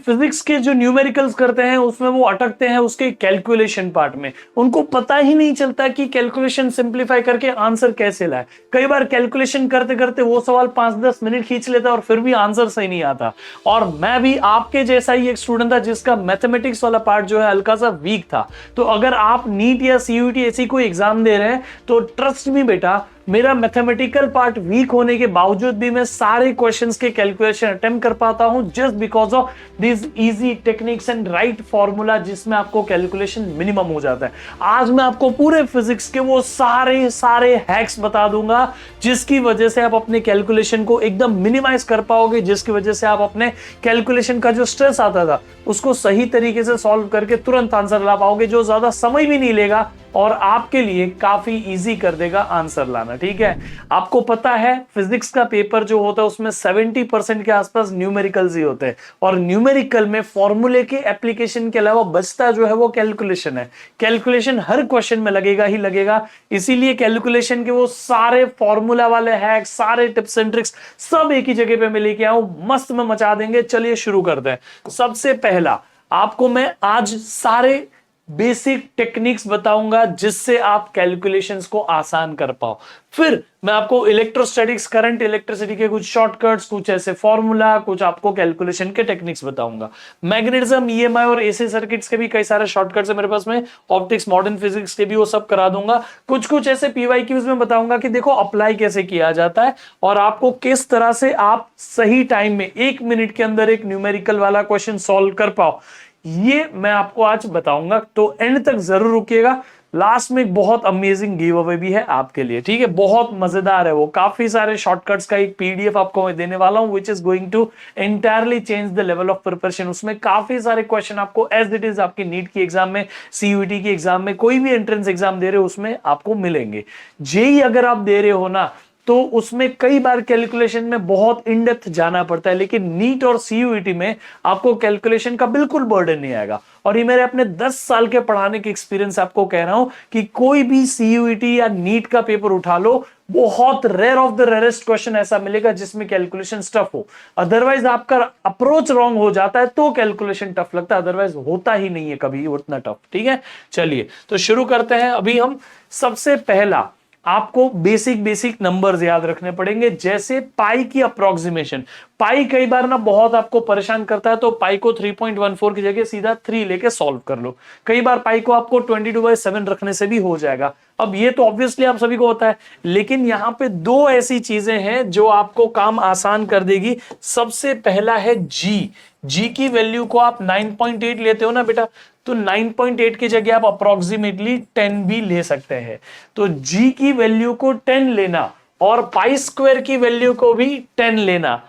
Physics के जो numericals करते हैं उसमें वो अटकते हैं उसके कैलकुलेशन पार्ट में, उनको पता ही नहीं चलता कि कैलकुलेशन सिंप्लीफाई करके आंसर कैसे लाए। कई बार कैलकुलेशन करते करते वो सवाल 5-10 मिनट खींच लेता और फिर भी आंसर सही नहीं आता। और मैं भी आपके जैसा ही एक स्टूडेंट था जिसका मैथमेटिक्स वाला पार्ट जो है हल्का सा वीक था। तो अगर आप नीट या सीयूईटी ऐसी कोई एग्जाम दे रहे हैं तो ट्रस्ट मी बेटा, मेरा मैथमेटिकल पार्ट वीक होने के बावजूद भी मैं सारे क्वेश्चंस के कैलकुलेशन अटेम्प्ट कर पाता हूं just because of this easy techniques and right formula जिसमें आपको कैलकुलेशन मिनिमम हो जाता है। आज मैं आपको पूरे फिजिक्स के वो सारे हैक्स बता दूंगा जिसकी वजह से आप अपने कैलकुलेशन को एकदम मिनिमाइज कर पाओगे, जिसकी वजह से आप अपने कैलकुलेशन का जो स्ट्रेस आता था उसको सही तरीके से सॉल्व करके तुरंत आंसर ला पाओगे, जो ज्यादा समय भी नहीं लेगा और आपके लिए काफी इजी कर देगा आंसर लाना। ठीक है, आपको पता है फिजिक्स का पेपर जो होता है उसमें 70% के आसपास न्यूमेरिकल्स ही होते हैं और न्यूमेरिकल में फॉर्मूले के एप्लीकेशन के अलावा बचता जो है वो कैलकुलेशन है। कैलकुलेशन हर क्वेश्चन में लगेगा ही लगेगा, इसीलिए कैलकुलेशन के वो सारे फॉर्मूला वाले हैक्स, सारे टिप्स एंड ट्रिक्स सब एक ही जगह पे मैं लेके आऊं, मस्त में मचा देंगे। चलिए शुरू करते हैं। सबसे पहला आपको मैं आज सारे बेसिक टेक्निक्स बताऊंगा जिससे आप कैलकुलेशंस को आसान कर पाओ। फिर मैं आपको इलेक्ट्रोस्टैटिक्स, करंट, इलेक्ट्रिसिटी के कुछ शॉर्टकट्स, कुछ ऐसे फॉर्मूला, कुछ आपको कैलकुलेशन के टेक्निक्स बताऊंगा। मैग्नेटिज्म, ईएमआई और एसी सर्किट्स के भी कई सारे शॉर्टकट्स है मेरे पास में, ऑप्टिक्स, मॉडर्न फिजिक्स के भी वो सब करा दूंगा। कुछ ऐसे पीवाईक्यूज में बताऊंगा कि देखो अप्लाई कैसे किया जाता है और आपको किस तरह से आप सही टाइम में 1 मिनट के अंदर एक न्यूमेरिकल वाला क्वेश्चन सॉल्व कर पाओ, ये मैं आपको आज बताऊंगा। तो एंड तक जरूर रुकिएगा, लास्ट में एक बहुत अमेजिंग गिव अवे भी है आपके लिए। ठीक है, बहुत मजेदार है वो, काफी सारे शॉर्टकट्स का एक पीडीएफ आपको मैं देने वाला हूं which is going to entirely change the level of preparation. उसमें काफी सारे क्वेश्चन आपको एज इट इज आपकी नीट की एग्जाम में, सीयूईटी की एग्जाम में, कोई भी एंट्रेंस एग्जाम दे रहे हो उसमें आपको मिलेंगे। जेई अगर आप दे रहे हो ना तो उसमें कई बार कैलकुलेशन में बहुत इन डेप्थ जाना पड़ता है, लेकिन नीट और सीयूईटी में आपको कैलकुलेशन का बिल्कुल बर्डन नहीं आएगा। और ये मेरे अपने 10 साल के पढ़ाने के एक्सपीरियंस आपको कह रहा हूं कि कोई भी सीयूईटी या नीट का पेपर उठा लो, बहुत rare of the rarest question ऐसा मिलेगा जिसमें कैलकुलेशन टफ हो। अदरवाइज आपका अप्रोच रॉन्ग हो जाता है तो कैलकुलेशन टफ लगता है, अदरवाइज होता ही नहीं है कभी उतना टफ। ठीक है, चलिए तो शुरू करते हैं। अभी हम सबसे पहला आपको बेसिक नंबर्स याद रखने पड़ेंगे, जैसे पाई की अप्रोक्सीमेशन। पाई कई बार ना बहुत आपको परेशान करता है, तो पाई को 3.14 की जगह सीधा 3 लेके सॉल्व कर लो। कई बार पाई को आपको 22/7 रखने से भी हो जाएगा। अब ये तो ऑब्वियसली आप सभी को होता है, लेकिन यहां पे दो ऐसी चीजें हैं जो आपको काम आसान कर देगी। सबसे पहला है जी की वैल्यू को आप 9.8 लेते हो ना बेटा, तो 9.8 की जगह आप अप्रोक्सीमेटली 10 भी ले सकते हैं। तो जी की वैल्यू को 10 लेना और पाई स्क्वायर की वैल्यू को भी 10 लेना,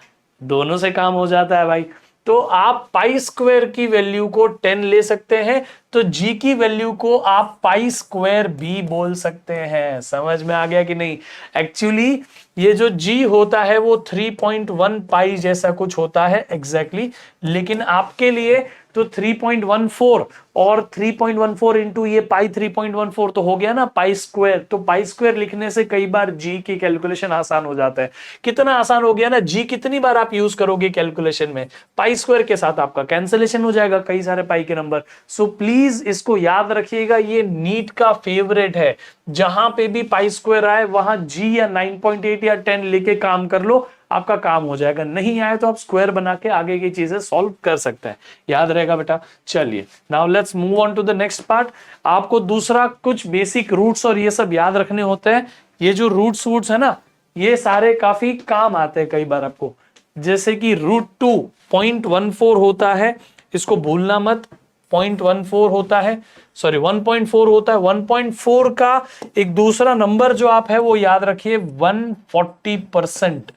दोनों से काम हो जाता है भाई। तो आप पाई स्क्वायर की वैल्यू को 10 ले सकते हैं, तो जी की वैल्यू को आप पाई स्क्वायर भी बोल सकते हैं। समझ में आ गया कि नहीं? एक्चुअली ये जो जी होता है वो 3.1 पाई जैसा कुछ होता है एग्जैक्टली, लेकिन आपके लिए तो 3.14 और 3.14 इंटू ये पाई 3.14 तो हो गया ना पाई स्क्वायर। तो पाई स्क्वायर लिखने से कई बार जी की कैलकुलेशन आसान हो जाता है। कितना आसान हो गया ना, जी कितनी बार आप यूज करोगे कैलकुलेशन में, पाई स्क्वायर के साथ आपका कैंसिलेशन हो जाएगा कई सारे पाई के नंबर। सो प्लीज इसको याद रखिएगा, ये नीट का फेवरेट है। जहां पे भी पाई स्क्वायर आए वहां जी या 9.8 या 10 लेके काम कर लो, आपका काम हो जाएगा। नहीं आए तो आप स्क्वायर बना के आगे की चीजें सॉल्व कर सकते हैं। याद रहेगा बेटा। चलिए now let's move on to the next part. आपको दूसरा कुछ बेसिक रूट्स और ये सब याद रखने होते हैं। ये जो रूट्स है ना, ये सारे काफी काम आते हैं कई बार आपको। जैसे कि √2 0.14 होता है, इसको भूलना मत। 0.14 होता है, सॉरी 1.4 होता है। 1.4 का एक दूसरा नंबर जो आप है वो याद रखिए 140%।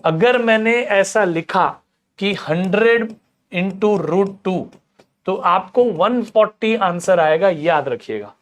अगर मैंने ऐसा लिखा कि 100 इंटू √2 तो आपको 140 आंसर आएगा, याद रखिएगा।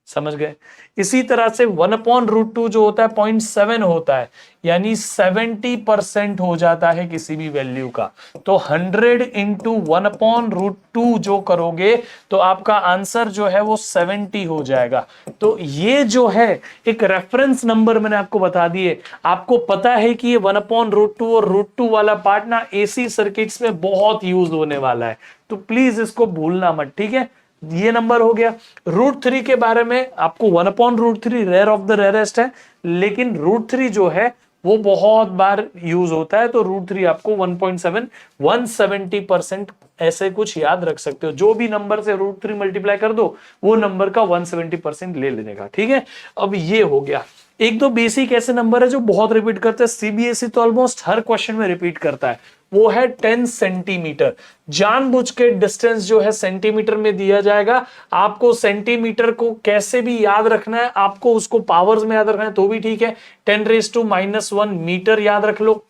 समझ गए। इसी तरह से 1/√2 जो होता है 0.7 होता है, यानी 70% हो जाता है किसी भी वैल्यू का। तो 100 इंटू 1/√2 जो करोगे तो आपका आंसर जो है वो 70 हो जाएगा। तो ये जो है एक रेफरेंस नंबर मैंने आपको बता दिए। आपको पता है कि ये 1/√2 और √2 वाला पार्ट ना एसी सर्किट्स में बहुत यूज होने वाला है, तो प्लीज इसको भूलना मत, ठीक है। ये नंबर हो गया। √3 के बारे में आपको 1/√3 रेयर ऑफ द रेयरेस्ट है, लेकिन √3 जो है वो बहुत बार यूज होता है, तो √3 आपको 1.7 170% ऐसे कुछ याद रख सकते हो। जो भी नंबर से √3 मल्टीप्लाई कर दो वो नंबर का 170% ले लेने का, ठीक है। अब ये हो गया। एक दो बेसिक ऐसे नंबर है जो बहुत रिपीट करते हैं, सीबीएसई तो ऑलमोस्ट हर क्वेश्चन में रिपीट करता है, वो है 10 सेंटीमीटर। जानबूझ के डिस्टेंस जो है सेंटीमीटर में दिया जाएगा। आपको सेंटीमीटर को कैसे भी याद रखना है, आपको उसको पावर्स में याद रखना है तो भी ठीक है। 10⁻⁻1 मीटर याद रख लो,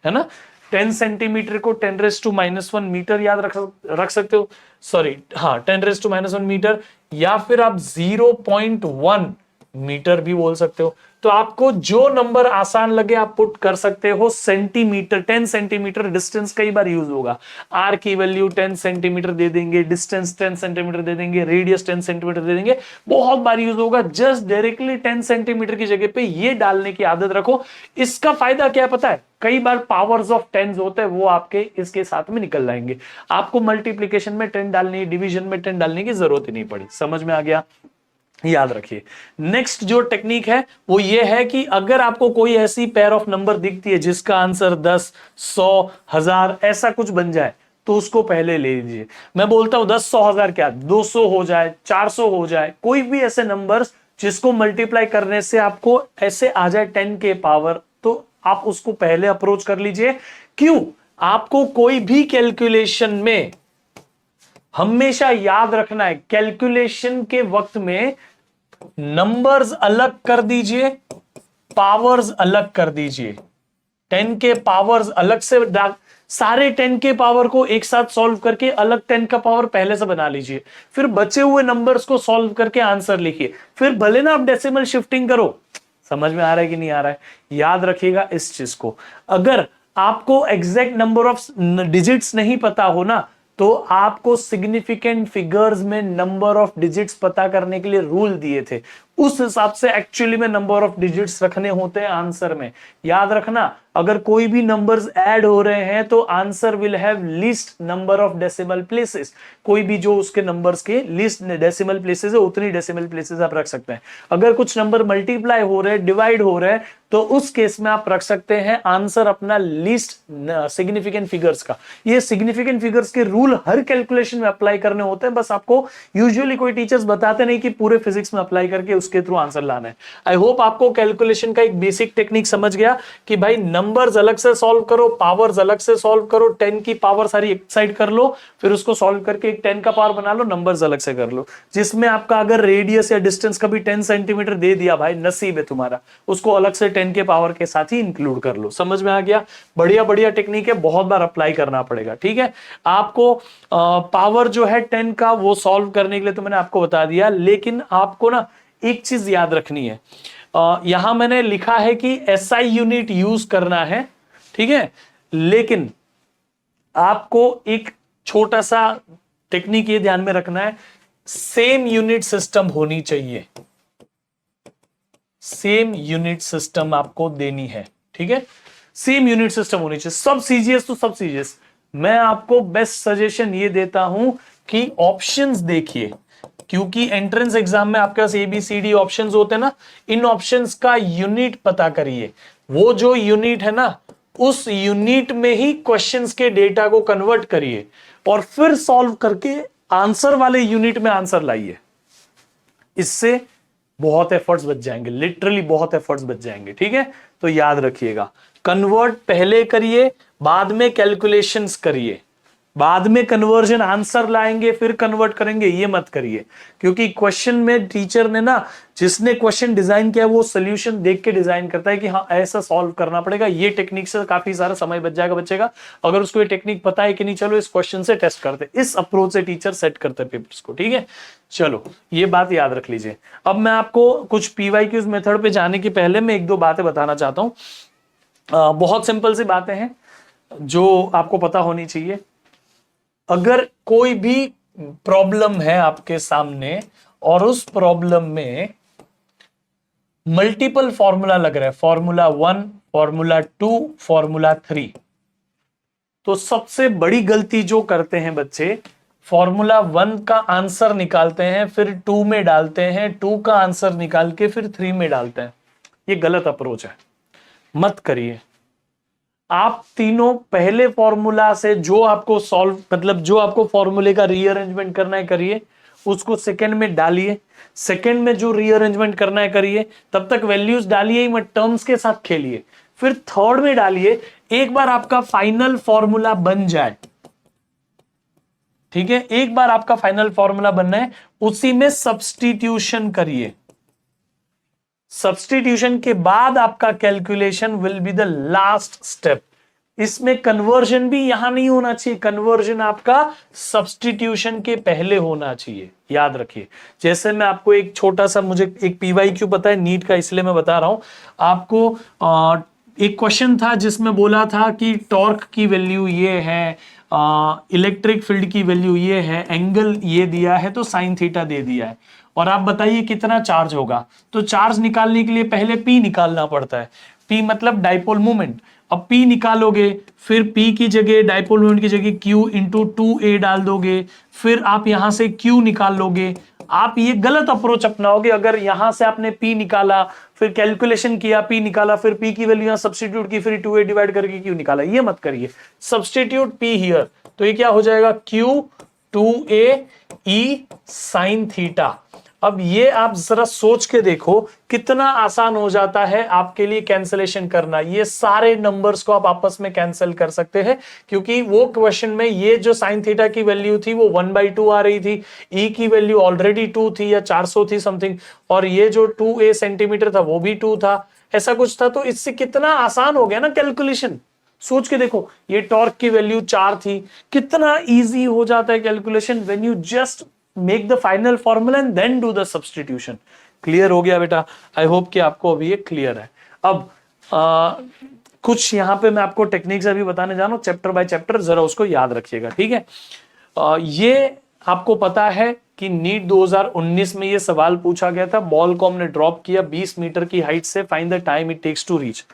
है ना। 10 सेंटीमीटर को 10⁻⁻1 मीटर याद रख सकते हो, सॉरी हाँ 10⁻⁻1 मीटर, या फिर आप 0.1 मीटर भी बोल सकते हो। तो आपको जो नंबर आसान लगे आप पुट कर सकते हो। सेंटीमीटर 10 सेंटीमीटर डिस्टेंस कई बार यूज होगा। आर की वैल्यू 10 सेंटीमीटर दे देंगे, डिस्टेंस 10 सेंटीमीटर दे देंगे, रेडियस 10 सेंटीमीटर दे देंगे, बहुत बार यूज होगा। जस्ट डायरेक्टली 10 सेंटीमीटर की जगह पे ये डालने की आदत रखो। इसका फायदा क्या पता है, कई बार पावर्स ऑफ 10 होते हैं वो आपके इसके साथ में निकल जाएंगे। आपको मल्टीप्लीकेशन में 10 डालनी, डिवीजन में 10 डालने की जरूरत ही नहीं पड़ी। समझ में आ गया, याद रखिए। नेक्स्ट जो टेक्निक है वो ये है कि अगर आपको कोई ऐसी पेयर ऑफ नंबर दिखती है जिसका आंसर 10, 100, 1000 ऐसा कुछ बन जाए तो उसको पहले ले लीजिए। मैं बोलता हूं 10, 100, 1000 क्या 200 हो जाए, 400 हो जाए, कोई भी ऐसे नंबर्स जिसको मल्टीप्लाई करने से आपको ऐसे आ जाए 10 के पावर, तो आप उसको पहले अप्रोच कर लीजिए। क्यों? आपको कोई भी कैलकुलेशन में हमेशा याद रखना है, कैलकुलेशन के वक्त में नंबर्स अलग कर दीजिए, पावर्स अलग कर दीजिए। 10 के पावर्स अलग से, सारे 10 के पावर को एक साथ सॉल्व करके अलग 10 का पावर पहले से बना लीजिए, फिर बचे हुए नंबर्स को सॉल्व करके आंसर लिखिए। फिर भले ना आप डेसिमल शिफ्टिंग करो। समझ में आ रहा है कि नहीं आ रहा है? याद रखिएगा इस चीज को। अगर आपको एग्जैक्ट नंबर ऑफ डिजिट्स नहीं पता हो ना, तो आपको सिग्निफिकेंट फिगर्स में नंबर ऑफ डिजिट्स पता करने के लिए रूल दिए थे, उस हिसाब से एक्चुअली में नंबर ऑफ डिजिट्स रखने होते हैं आंसर में। याद रखना, अगर कोई भी नंबर्स ऐड हो रहे हैं तो answer will have least number of decimal places. कोई भी जो उसके नंबर्स के लीस्ट डेसिमल प्लेसेस है उतनी डेसिमल प्लेसेस आप रख सकते हैं। अगर कुछ नंबर मल्टीप्लाई हो रहे हैं, डिवाइड हो रहे हैं, तो उस केस में आप रख सकते हैं आंसर अपना लीस्ट सिग्निफिकेंट फिगर्स का। ये सिग्निफिकेंट फिगर्स के रूल हर कैलकुलेशन में अप्लाई करने होते हैं, बस आपको यूजुअली कोई टीचर्स बताते नहीं कि पूरे फिजिक्स में अप्लाई करके उसके थ्रू आंसर लाना है। आई होप आपको कैलकुलेशन का एक बेसिक टेक्निक समझ गया कि भाई नंबर्स अलग से सॉल्व करो, पावर्स अलग से सॉल्व करो, 10 की पावर सारी एक साइड कर लो, फिर उसको सॉल्व करके एक 10 का पावर बना लो, नंबर्स अलग से कर लो। जिसमें आपका अगर रेडियस या डिस्टेंस कभी 10 सेंटीमीटर दे दिया, भाई नसीब है तुम्हारा, उसको अलग से 10 के पावर के साथ ही इंक्लूड कर लो। समझ में आ गया? बढ़िया बढ़िया टेक्निक है, बहुत बार अप्लाई करना पड़ेगा, ठीक है। आपको पावर जो है 10 का वो सॉल्व करने के लिए तो मैंने आपको बता दिया, लेकिन आपको ना एक चीज याद रखनी है। यहां मैंने लिखा है कि एसआई यूनिट यूज करना है, ठीक है, लेकिन आपको एक छोटा सा टेक्निक ये ध्यान में रखना है, सेम यूनिट सिस्टम होनी चाहिए। सेम यूनिट सिस्टम आपको देनी है, ठीक है। सेम यूनिट सिस्टम होनी चाहिए। सब सीजीएस तो सब सीजीएस। मैं आपको बेस्ट सजेशन ये देता हूं कि ऑप्शंस देखिए, क्योंकि एंट्रेंस एग्जाम में आपके पास ABCD ऑप्शंस होते हैं ना, इन ऑप्शंस का यूनिट पता करिए। वो जो यूनिट है ना, उस यूनिट में ही क्वेश्चंस के डेटा को कन्वर्ट करिए और फिर सॉल्व करके आंसर वाले यूनिट में आंसर लाइए। इससे बहुत एफर्ट्स बच जाएंगे, लिटरली बहुत एफर्ट्स बच जाएंगे, ठीक है। तो याद रखिएगा, कन्वर्ट पहले करिए, बाद में कैलकुलेशंस करिए। बाद में कन्वर्जन आंसर लाएंगे फिर कन्वर्ट करेंगे, ये मत करिए। क्योंकि क्वेश्चन में टीचर ने ना, जिसने क्वेश्चन डिजाइन किया वो सोल्यूशन देख के डिजाइन करता है कि हाँ ऐसा सॉल्व करना पड़ेगा, ये टेक्निक से काफी सारा समय बच जाएगा बच्चे का। अगर उसको ये टेक्निक पता है कि नहीं, चलो इस क्वेश्चन से टेस्ट करते, इस अप्रोच से टीचर सेट करते हैं पेपर्स को। ठीक है, चलो ये बात याद रख लीजिए। अब मैं आपको कुछ पीवाईक्यूज मेथड पे जाने के पहले मैं एक दो बातें बताना चाहता हूं। बहुत सिंपल सी बातें हैं जो आपको पता होनी चाहिए। अगर कोई भी प्रॉब्लम है आपके सामने और उस प्रॉब्लम में मल्टीपल फॉर्मूला लग रहा है, फॉर्मूला 1, फॉर्मूला 2, फॉर्मूला 3, तो सबसे बड़ी गलती जो करते हैं बच्चे, फॉर्मूला 1 का आंसर निकालते हैं फिर 2 में डालते हैं, 2 का आंसर निकाल के फिर 3 में डालते हैं। ये गलत अप्रोच है, मत करिए। आप तीनों पहले फॉर्मूला से जो आपको सॉल्व, मतलब जो आपको फॉर्मूले का रीअरेंजमेंट करना है करिए, उसको सेकंड में डालिए, सेकंड में जो रीअरेंजमेंट करना है करिए, तब तक वैल्यूज डालिए ही मत, टर्म्स के साथ खेलिए, फिर थर्ड में डालिए। एक बार आपका फाइनल फॉर्मूला बन जाए, ठीक है, एक बार आपका फाइनल फॉर्मूला बनना है, उसी में सब्स्टिट्यूशन करिए। सब्स्टिट्यूशन के बाद आपका calculation will be the last step. इसमें कन्वर्जन भी यहां नहीं होना चाहिए, कन्वर्जन आपका सब्स्टिट्यूशन के पहले होना चाहिए, याद रखिए। जैसे मैं आपको एक छोटा सा, मुझे एक पीवाईक्यू पता है नीट का, इसलिए मैं बता रहा हूं आपको। एक क्वेश्चन था जिसमें बोला था कि टॉर्क की वैल्यू ये है, इलेक्ट्रिक फील्ड की वैल्यू ये है, एंगल ये दिया है, तो साइन थीटा दे दिया है, और आप बताइए कितना चार्ज होगा। तो चार्ज निकालने के लिए पहले पी निकालना पड़ता है, पी मतलब डाइपोल मोमेंट। अब पी निकालोगे, फिर पी की जगह, डाइपोल मोमेंट की जगह क्यू इंटू 2a डाल दोगे, फिर आप यहां से क्यू निकाल लोगे। आप ये गलत अप्रोच अपनाओगे। अगर यहां से आपने पी निकाला, फिर कैलकुलेशन किया, पी निकाला, फिर पी की वैल्यू यहां सब्स्टिट्यूट की, फिर 2a डिवाइड करके क्यू निकाला, ये मत करिए। सब्स्टिट्यूट पी हियर, तो ये क्या हो जाएगा, Q 2a e sine theta. अब ये आप जरा सोच के देखो कितना आसान हो जाता है आपके लिए कैंसलेशन करना। ये सारे नंबर्स को आप आपस में कैंसिल कर सकते हैं, क्योंकि वो क्वेश्चन में ये जो साइन थीटा की वैल्यू थी वो 1/2 आ रही थी, ई की वैल्यू ऑलरेडी 2 थी या 400 थी समथिंग, और ये जो 2a सेंटीमीटर था वो भी 2 था, ऐसा कुछ था। तो इससे कितना आसान हो गया ना कैलकुलेशन। सोच के देखो, ये टॉर्क की वैल्यू 4 थी, कितना इजी हो जाता है calculation when you just make the final formula and then do the substitution. Clear हो गया बेटा? आई होप कि आपको अभी ये क्लियर है। अब कुछ यहां पे मैं आपको टेक्निक्स अभी बताने जा रहा हूं, चैप्टर बाय चैप्टर, जरा उसको याद रखिएगा, ठीक है। ये आपको पता है कि नीट 2019 में ये सवाल पूछा गया था, बॉल को हमने ड्रॉप किया 20 मीटर की हाइट से, find the time it takes to reach.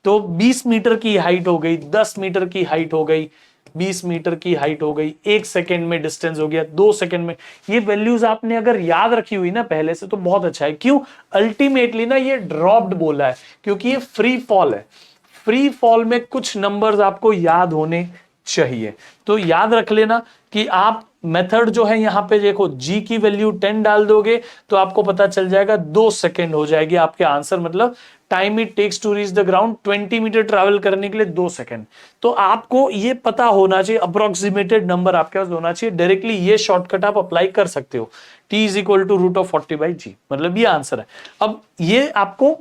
तो 20 मीटर की हाइट हो गई, 10 मीटर की हाइट हो गई, 20 मीटर की हाइट हो गई, 1 सेकेंड में डिस्टेंस हो गया, 2 सेकेंड में। ये वैल्यूज आपने अगर याद रखी हुई ना पहले से तो बहुत अच्छा है। क्यों? अल्टीमेटली ना ये ड्रॉप्ड बोला है क्योंकि ये फ्री फॉल है। फ्री फॉल में कुछ नंबर्स आपको याद होने चाहिए, तो याद रख लेना कि आप मेथड जो है यहां पे देखो, जी की वैल्यू 10 डाल दोगे तो आपको पता चल जाएगा 2 सेकेंड हो जाएगी आपके आंसर, मतलब time it takes to reach the ground, 20 metre travel करने के लिए 2 सेकेंड। तो आपको ये पता होना चाहिए, अप्रोक्सीमेटेड नंबर आपके पास होना चाहिए। डायरेक्टली ये शॉर्टकट आप अप्लाई कर सकते हो, t is equal to √40/g, मतलब ये आंसर है। अब ये आपको,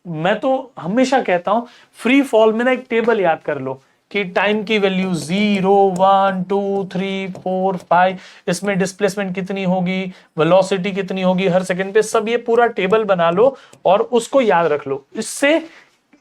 मैं तो हमेशा कहता हूं फ्री फॉल में ना एक टेबल याद कर लो कि टाइम की वैल्यू 0, 1, 2, 3, 4, 5, इसमें डिस्प्लेसमेंट कितनी होगी, वेलोसिटी कितनी होगी हर सेकंड पे, सब ये पूरा टेबल बना लो और उसको याद रख लो। इससे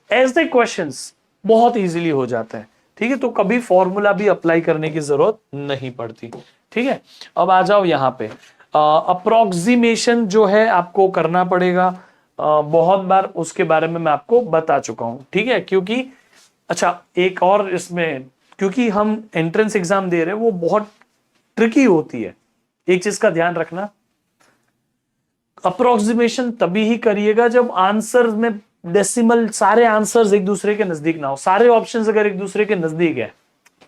एज द क्वेश्चंस बहुत इजीली हो जाता है, ठीक है। तो कभी फॉर्मूला भी अप्लाई करने की जरूरत नहीं पड़ती, ठीक है। अब आ जाओ यहां पे, अप्रोक्सीमेशन जो है आपको करना पड़ेगा, बहुत बार उसके बारे में मैं आपको बता चुका हूं, ठीक है। क्योंकि अच्छा एक और इसमें, क्योंकि हम एंट्रेंस एग्जाम दे रहे हैं वो बहुत ट्रिकी होती है, एक चीज का ध्यान रखना, अप्रोक्सीमेशन तभी ही करिएगा जब आंसर में डेसिमल, सारे आंसर्स एक दूसरे के नजदीक ना हो। सारे ऑप्शंस अगर एक दूसरे के नजदीक है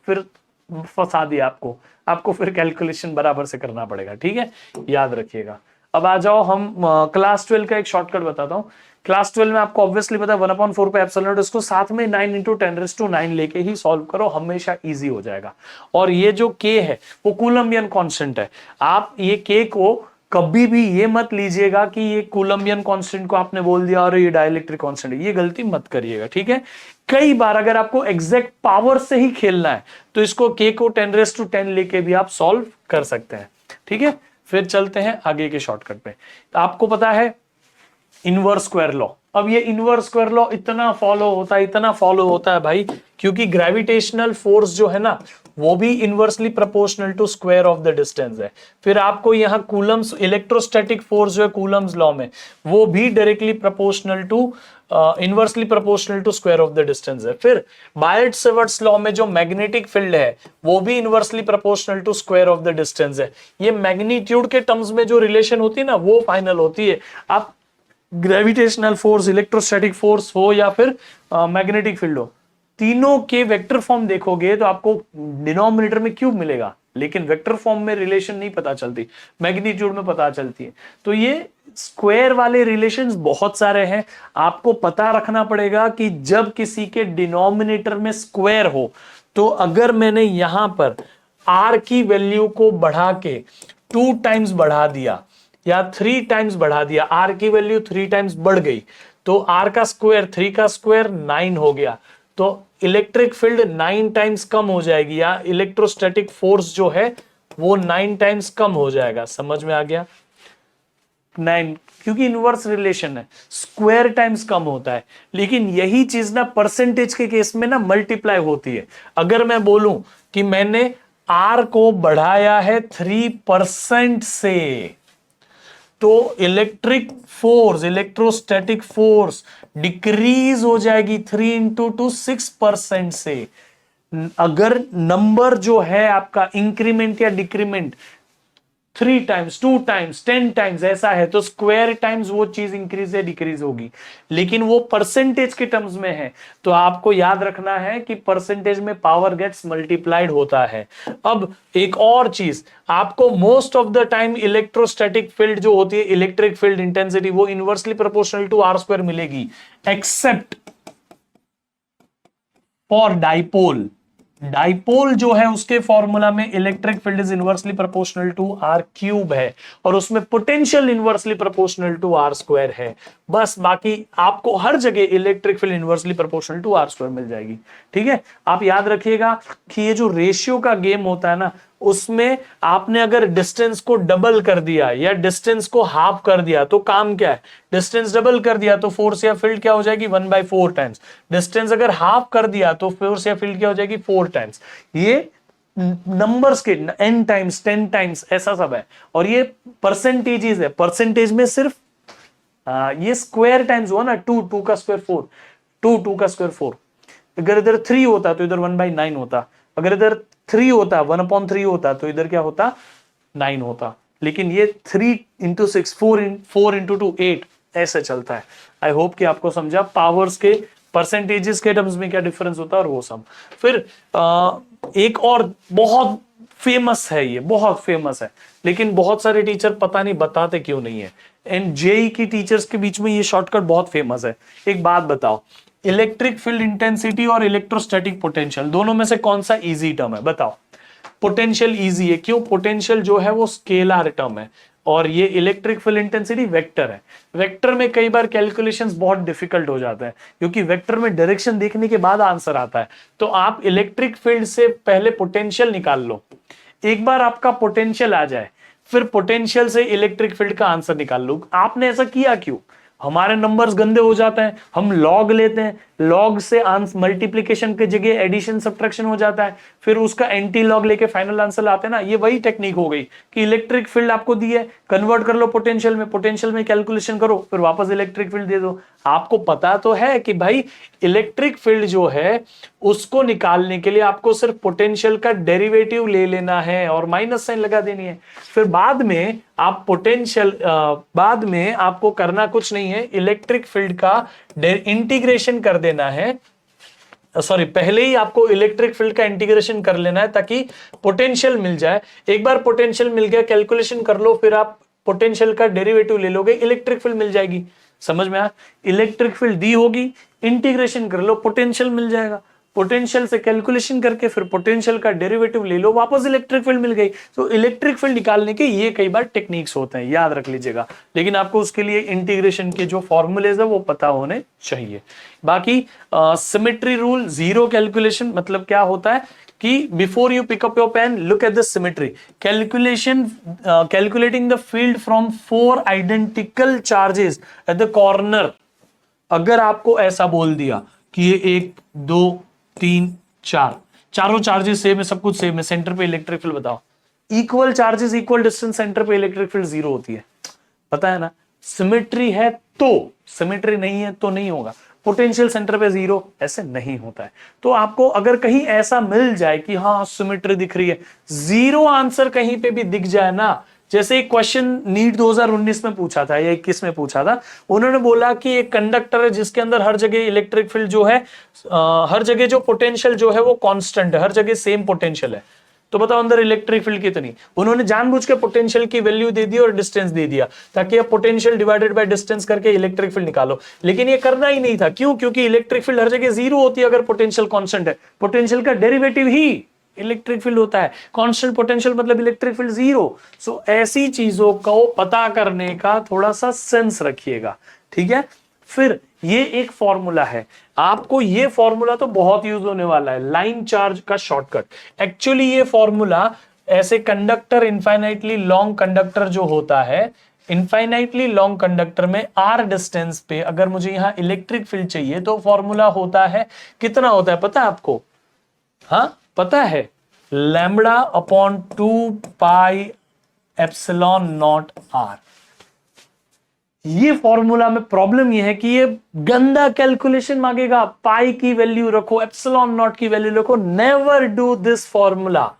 फिर फंसा दिया आपको फिर कैलकुलेशन बराबर से करना पड़ेगा, ठीक है, याद रखिएगा। अब आ जाओ हम क्लास 12 का एक शॉर्टकट बताता हूँ। क्लास 12 में आपको ऑब्वियसली पता है 1/4 पे एप्सिलॉन नॉट, इसको साथ में 9 × 10⁹ लेके ही सॉल्व करो, हमेशा इजी हो जाएगा। और ये जो k है वो कूलम्बियन कांस्टेंट है। आप ये k को कभी भी ये मत लीजिएगा कि ये कूलम्बियन कांस्टेंट को आपने बोल दिया और ये डाइलेक्ट्रिक कांस्टेंट है, ये गलती मत करिएगा, ठीक है। कई बार अगर आपको एग्जैक्ट पावर से ही खेलना है तो इसको k को 10⁻10 लेके भी आप सॉल्व कर सकते हैं, ठीक है। फिर चलते हैं आगे के शॉर्टकट पे। तो आपको पता है इनवर्स स्क्वायर लॉ। अब ये इनवर्स स्क्वायर लॉ इतना फॉलो होता है भाई, क्योंकि ग्रेविटेशनल फोर्स जो है ना वो भी inversely proportional to square of the distance है। फिर आपको यहाँ कूलम्स इलेक्ट्रोस्टैटिक फोर्स जो है कूलम्स लॉ में, वो भी directly proportional to inversely proportional to square of the distance है। फिर बायट-सेवर्ट्स लॉ में जो मैग्नेटिक फील्ड है वो भी inversely proportional to square of the distance है। ये मैग्नीट्यूड के टर्म्स में जो रिलेशन होती है ना वो फाइनल होती है। आप ग्रेविटेशनल फोर्स, इलेक्ट्रोस्टैटिक फोर्स हो या फिर मैग्नेटिक फील्ड हो, तीनों के वेक्टर फॉर्म देखोगे तो आपको डिनोमिनेटर में क्यूब मिलेगा, लेकिन वेक्टर फॉर्म में रिलेशन नहीं पता चलती, मैग्नीट्यूड में पता चलती है। तो ये स्क्वायर वाले रिलेशंस बहुत सारे हैं, आपको पता रखना पड़ेगा कि जब किसी के डिनोमिनेटर में स्क्वायर हो तो अगर मैंने यहां पर r की वैल्यू को बढ़ा के 2 टाइम्स बढ़ा दिया या 3 टाइम्स बढ़ा दिया, r की वैल्यू 3 टाइम्स बढ़ गई तो r का स्क्वायर 3 का स्क्वायर 9 हो गया, तो इलेक्ट्रिक फील्ड 9 टाइम्स कम हो जाएगी या इलेक्ट्रोस्टैटिक फोर्स जो है वो 9 टाइम्स कम हो जाएगा। समझ में आ गया? 9, क्योंकि इनवर्स रिलेशन है, स्क्वायर टाइम्स कम होता है। लेकिन यही चीज ना परसेंटेज के केस में ना मल्टीप्लाई होती है। अगर मैं बोलूं कि मैंने r को बढ़ाया है 3% से, तो electric force, electrostatic force decrease हो जाएगी 3 × 2 6% से। अगर नंबर जो है आपका इंक्रीमेंट या डिक्रीमेंट 3 टाइम्स, 2 टाइम्स, 10 टाइम्स ऐसा है तो स्क्वायर टाइम्स वो चीज इंक्रीज या डिक्रीज होगी। लेकिन वो परसेंटेज के टर्म्स में है तो आपको याद रखना है कि परसेंटेज में पावर गेट्स मल्टीप्लाइड होता है। अब एक और चीज, आपको most of the time electrostatic field जो होती है, इलेक्ट्रिक फील्ड इंटेंसिटी, वो इनवर्सली प्रोपोर्शनल टू r² मिलेगी, एक्सेप्ट फॉर डाइपोल। डाइपोल जो है उसके फॉर्मूला में electric field is inversely proportional to r³ है और उसमें potential inversely proportional to r² है। बस, बाकी आपको हर जगह electric field inversely proportional to r² मिल जाएगी, ठीक है। आप याद रखिएगा कि ये जो रेशियो का गेम होता है ना, उसमें आपने अगर डिस्टेंस को डबल कर दिया या डिस्टेंस को हाफ कर दिया तो काम क्या है, डिस्टेंस डबल कर दिया तो फोर्स या फील्ड क्या हो जाएगी 1/4 टाइम्स, डिस्टेंस अगर हाफ कर दिया तो फोर्स या फील्ड क्या हो जाएगी 4 टाइम्स। ये नंबर्स के n टाइम्स 10 टाइम्स ऐसा सब है और ये परसेंटेजेस है। परसेंटेज में सिर्फ ये स्क्वायर टाइम्स हुआ ना, 2 का स्क्वायर 4, 2 का स्क्वायर 4। अगर इधर 3 होता तो इधर 1/9 होता, अगर इधर 3 होता 1/3 होता तो इधर क्या होता 9 होता। लेकिन ये 3 × 6, 4 × 2 8 ऐसे चलता है। आई होप कि आपको समझा पावर्स के परसेंटेजेस के टर्म्स में क्या डिफरेंस होता है और वो सब। फिर एक और बहुत फेमस है, ये बहुत फेमस है लेकिन बहुत सारे टीचर पता नहीं बताते क्यों नहीं है, एंड जेई की टीचर्स के बीच में ये शॉर्टकट बहुत फेमस है। एक बात बताओ, इलेक्ट्रिक फील्ड इंटेंसिटी और इलेक्ट्रोस्टैटिक पोटेंशियल दोनों में से कौन सा इजी टर्म है बताओ? पोटेंशियल इजी है, क्यों? पोटेंशियल जो है वो स्केलर टर्म है और ये इलेक्ट्रिक फील्ड इंटेंसिटी वेक्टर है। वेक्टर में कई बार कैलकुलेशंस बहुत डिफिकल्ट हो जाते हैं क्योंकि वेक्टर में डायरेक्शन देखने के बाद आंसर आता है। तो आप इलेक्ट्रिक फील्ड से पहले पोटेंशियल निकाल लो, एक बार आपका पोटेंशियल आ जाए फिर पोटेंशियल से इलेक्ट्रिक फील्ड का आंसर निकाल लो। आपने ऐसा किया क्यों? हमारे नंबर्स गंदे हो जाते हैं, हम लॉग लेते हैं, लॉग से मल्टीप्लिकेशन की जगह एडिशन सब्ट्रैक्शन हो जाता है, फिर उसका एंटी लॉग लेके फाइनल आंसर लाते हैं ना। ये वही टेक्निक हो गई कि इलेक्ट्रिक फील्ड आपको दी है, कन्वर्ट कर लो पोटेंशियल में, पोटेंशियल में कैलकुलेशन करो, फिर वापस इलेक्ट्रिक फील्ड दे दो। आपको पता तो है कि भाई इलेक्ट्रिक फील्ड जो है उसको निकालने के लिए आपको सिर्फ पोटेंशियल का डेरिवेटिव ले लेना है और माइनस साइन लगा देनी है। फिर बाद में आप पोटेंशियल, बाद में आपको करना कुछ नहीं है, इलेक्ट्रिक फील्ड का इंटीग्रेशन कर देना है। सॉरी, पहले ही आपको इलेक्ट्रिक फील्ड का इंटीग्रेशन कर लेना है ताकि पोटेंशियल मिल जाए। एक बार पोटेंशियल मिल गया, कैलकुलेशन कर लो, फिर आप पोटेंशियल का डेरिवेटिव ले लोगे, इलेक्ट्रिक फील्ड मिल जाएगी। समझ में आया? इलेक्ट्रिक फील्ड दी होगी, इंटीग्रेशन कर लो, पोटेंशियल मिल जाएगा, पोटेंशियल से कैलकुलेशन करके फिर पोटेंशियल का डेरिवेटिव ले लो, वापस इलेक्ट्रिक फील्ड मिल गई। तो इलेक्ट्रिक फील्ड निकालने के ये कई बार टेक्निक्स होते हैं, याद रख लीजिएगा, लेकिन आपको उसके लिए इंटीग्रेशन के जो फॉर्मूलेज है वो पता होने चाहिए। बाकी सिमेट्री रूल, जीरो कैलकुलेशन मतलब क्या होता है कि before you pick up your pen look at the symmetry calculating the field from 4 identical charges at the corner. अगर आपको ऐसा बोल दिया कि ये 1 2 3 4 चारों चार्जेस सेम है, सब कुछ सेम है, सेंटर पे इलेक्ट्रिक फील्ड बताओ। Equal charges equal distance, centre पे इलेक्ट्रिक फील्ड जीरो होती है, पता है ना? सिमेट्री है तो, सिमेट्री नहीं है तो नहीं होगा। पोटेंशियल सेंटर पे जीरो, ऐसे नहीं होता है। तो आपको अगर कहीं ऐसा मिल जाए कि हाँ सिमेट्री दिख रही है, जीरो आंसर कहीं पे भी दिख जाए ना, जैसे एक क्वेश्चन नीट 2019 में पूछा था या 21 में पूछा था, उन्होंने बोला कि एक कंडक्टर है जिसके अंदर हर जगह इलेक्ट्रिक फील्ड जो है, हर जगह जो पोटेंशियल जो है वो कांस्टेंट है, हर जगह सेम पोटेंशियल है, तो बताओ अंदर इलेक्ट्रिक फील्ड कितनी? उन्होंने जानबूझ के पोटेंशियल की वैल्यू दे दी और डिस्टेंस दे दिया ताकि आप पोटेंशियल डिवाइडेड बाय डिस्टेंस करके इलेक्ट्रिक फील्ड निकालो, लेकिन ये करना ही नहीं था। क्यों? क्योंकि इलेक्ट्रिक फील्ड हर जगह जीरो होती है अगर पोटेंशियल कांस्टेंट है, पोटेंशियल का डेरिवेटिव ही इलेक्ट्रिक फील्ड होता है, कांस्टेंट पोटेंशियल मतलब इलेक्ट्रिक फील्ड जीरो। सो ऐसी चीजों को पता करने का थोड़ा सा सेंस रखिएगा, ठीक है? फिर ये एक फॉर्मूला है, आपको ये फॉर्मूला तो बहुत यूज होने वाला है, लाइन चार्ज का शॉर्टकट। एक्चुअली ये फॉर्मूला ऐसे कंडक्टर, इनफाइनाइटली लॉन्ग कंडक्टर जो होता है, इनफाइनाइटली लॉन्ग कंडक्टर में आर डिस्टेंस पे अगर मुझे यहां इलेक्ट्रिक फील्ड चाहिए तो फॉर्मूला होता है, कितना होता है पता है आपको? हाँ पता है, lambda upon 2 pi epsilon naught r. ये फॉर्मूला में प्रॉब्लम ये है कि ये गंदा कैलकुलेशन मांगेगा, पाई की वैल्यू रखो, एप्सिलॉन नॉट की वैल्यू रखो, नेवर डू दिस फॉर्मूला,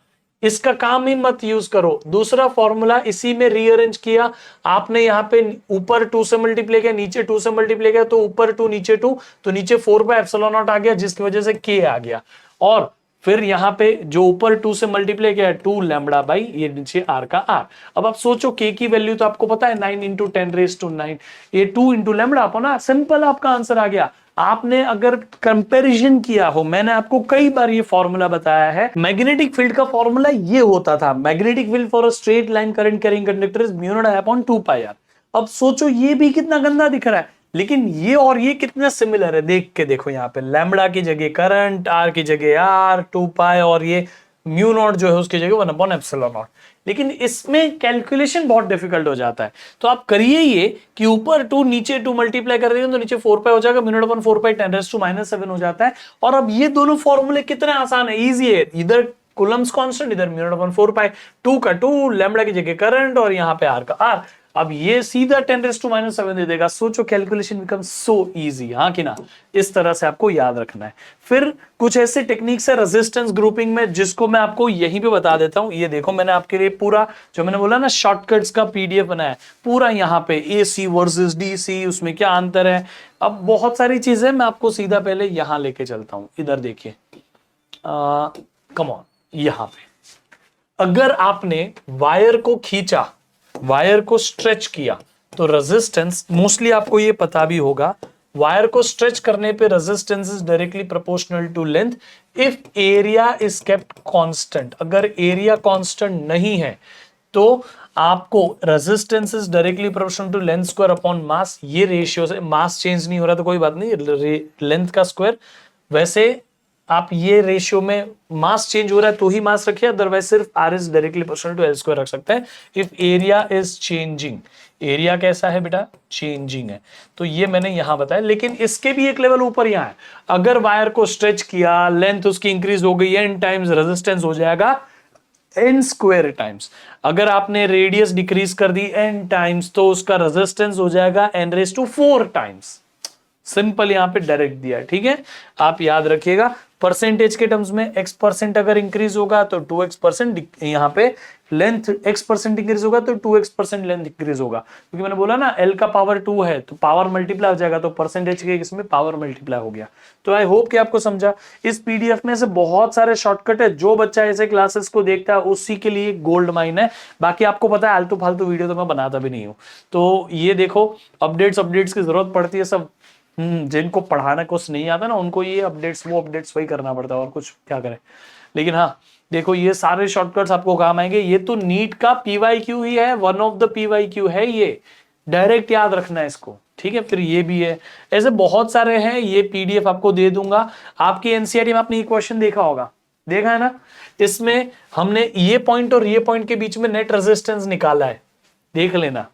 इसका काम ही मत यूज करो। दूसरा फॉर्मूला इसी में रीअरेंज किया आपने, यहां पे ऊपर 2 से मल्टीप्लाई किया, नीचे 2 से मल्टीप्लाई किया, तो ऊपर 2 नीचे 2, तो नीचे 4 बाय एप्सिलॉन नॉट आ गया, जिसकी वजह से के आ गया, और फिर यहां पे जो ऊपर 2 से मल्टीप्लाई किया 2 लैम्बडा बाई ये नीचे आर का आर। अब आप सोचो के की वैल्यू तो आपको पता है 9 इंटू 10⁻⁹, ये 2 into lambda upon r, simple आपका आंसर आ गया। आपने अगर कंपैरिजन किया हो, मैंने आपको कई बार ये फॉर्मूला बताया है, मैग्नेटिक फील्ड का फॉर्मूला ये होता था, magnetic field for a straight line current carrying conductor is mu naught I upon 2 pi r. अब सोचो ये भी कितना गंदा दिख रहा है, लेकिन ये और ये कितना सिमिलर है, देख के देखो, यहाँ पे लैम्बडा की जगह करंट, आर की जगह आर, 2 पाई, और ये म्यू नॉट जो है उसकी जगह 1 अपॉन एप्सिलॉन नॉट। लेकिन इसमें कैलकुलेशन बहुत डिफिकल्ट हो जाता है, तो आप करिए ये कि ऊपर 2 नीचे 2 मल्टीप्लाई कर देंगे तो नीचे 4 पाई हो जाएगा, म्यू नॉट अपॉन 4 पाई 10⁻⁷ हो जाता है। और अब ये दोनों फॉर्मूले कितने आसान है, इजी है, इधर कूलम्स कांस्टेंट, इधर म्यू नॉट अपॉन 4 पाई, 2 का 2, लैम्बडा की जगह करंट, और यहाँ पे आर का आर। अब ये सीधा 10⁻⁷ दे देगा। सोचो कैलकुलेशन बिकम सो इजी, हाँ कि ना? इस तरह से आपको याद रखना है। फिर कुछ ऐसे टेक्निक्स है रेजिस्टेंस ग्रुपिंग में, जिसको मैं आपको यहीं पे बता देता हूं। ये देखो मैंने आपके लिए पूरा जो मैंने बोला ना शॉर्टकट्स का पीडीएफ बनाया है, पूरा यहाँ पे एसी वर्सेस डीसी, उसमें क्या अंतर है, अब बहुत सारी चीजें मैं आपको सीधा पहले यहां लेके चलता हूं। इधर देखिए, कम ऑन, यहां पे अगर आपने वायर को खींचा, वायर को स्ट्रेच किया, तो रेजिस्टेंस, मोस्टली आपको ये पता भी होगा, वायर को स्ट्रेच करने पे resistance is directly proportional to length if area is kept constant. अगर एरिया कांस्टेंट नहीं है तो आपको resistance is directly proportional to length square upon mass. ये रेशियो से मास चेंज नहीं हो रहा तो कोई बात नहीं, लेंथ का स्क्वायर। वैसे आप ये रेशियो में मास चेंज हो रहा है तो ही मास रखिए, अदरवाइज सिर्फ r is directly proportional to l square रख सकते हैं if area is changing. Area कैसा है बेटा? चेंजिंग है। तो ये मैंने यहां बताया, लेकिन इसके भी एक लेवल ऊपर यहां है। अगर वायर को स्ट्रेच किया, लेंथ उसकी इंक्रीज हो गई n टाइम्स, रेजिस्टेंस हो जाएगा n स्क्वायर टाइम्स। अगर आपने रेडियस डिक्रीज कर दी n टाइम्स तो उसका रेजिस्टेंस हो जाएगा n⁴ टाइम्स। सिंपल यहां पे डायरेक्ट दिया है, ठीक है? आप याद रखिएगा परसेंटेज के टर्म्स में x% अगर इंक्रीज होगा तो 2x% यहां पे लेंथ x% इंक्रीज होगा तो 2x% लेंथ इंक्रीज होगा, क्योंकि मैंने बोला ना l का पावर 2 है तो पावर मल्टीप्लाई हो जाएगा, तो परसेंटेज के इसमें पावर मल्टीप्लाई हो गया। तो आई होप कि आपको समझा। इस पीडीएफ में से बहुत सारे शॉर्टकट है, जो बच्चा ऐसे क्लासेस को देखता है उसी के लिए गोल्ड माइन है। बाकी आपको पता है आलतू फालतू वीडियो तो मैं बनाता भी नहीं हूं। तो ये देखो, अपडेट्स की जरूरत पड़ती है सब, जिनको पढ़ाना कुछ नहीं आता ना उनको ये अपडेट्स वो अपडेट्स वही करना पड़ता है, और कुछ क्या करें। लेकिन हाँ देखो, ये सारे शॉर्टकट्स आपको काम आएंगे। ये तो नीट का पीवाईक्यू ही है, वन ऑफ द पीवाईक्यू है ये, डायरेक्ट याद रखना है इसको, ठीक है। फिर ये भी है, ऐसे बहुत सारे हैं। ये पीडीएफ आपको दे दूंगा। आपकी एनसीईआरटी में आपने ये क्वेश्चन देखा होगा, देखा है ना, इसमें हमने ये पॉइंट और ये पॉइंट के बीच में नेट रेजिस्टेंस निकाला है, देख लेना,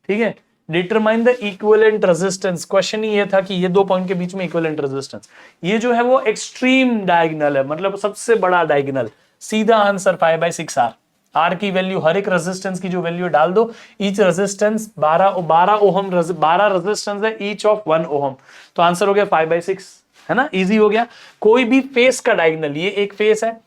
ठीक है। Determine the equivalent resistance, question ही ये था कि ये दो पॉइंट के बीच में इक्विवेलेंट रेजिस्टेंस, ये जो है वो एक्सट्रीम डायगोनल है, मतलब सबसे बड़ा डायगोनल। सीधा आंसर 5/6R। आर की वैल्यू, हर एक रेजिस्टेंस की जो वैल्यू डाल दो, ईच रेजिस्टेंस 12 ओहम, 12 रेजिस्टेंस है, ईच ऑफ 1 ओहम, तो आंसर हो गया 5/6, है ना, इजी हो गया। कोई भी फेस का डायगोनल, ये एक फेस है,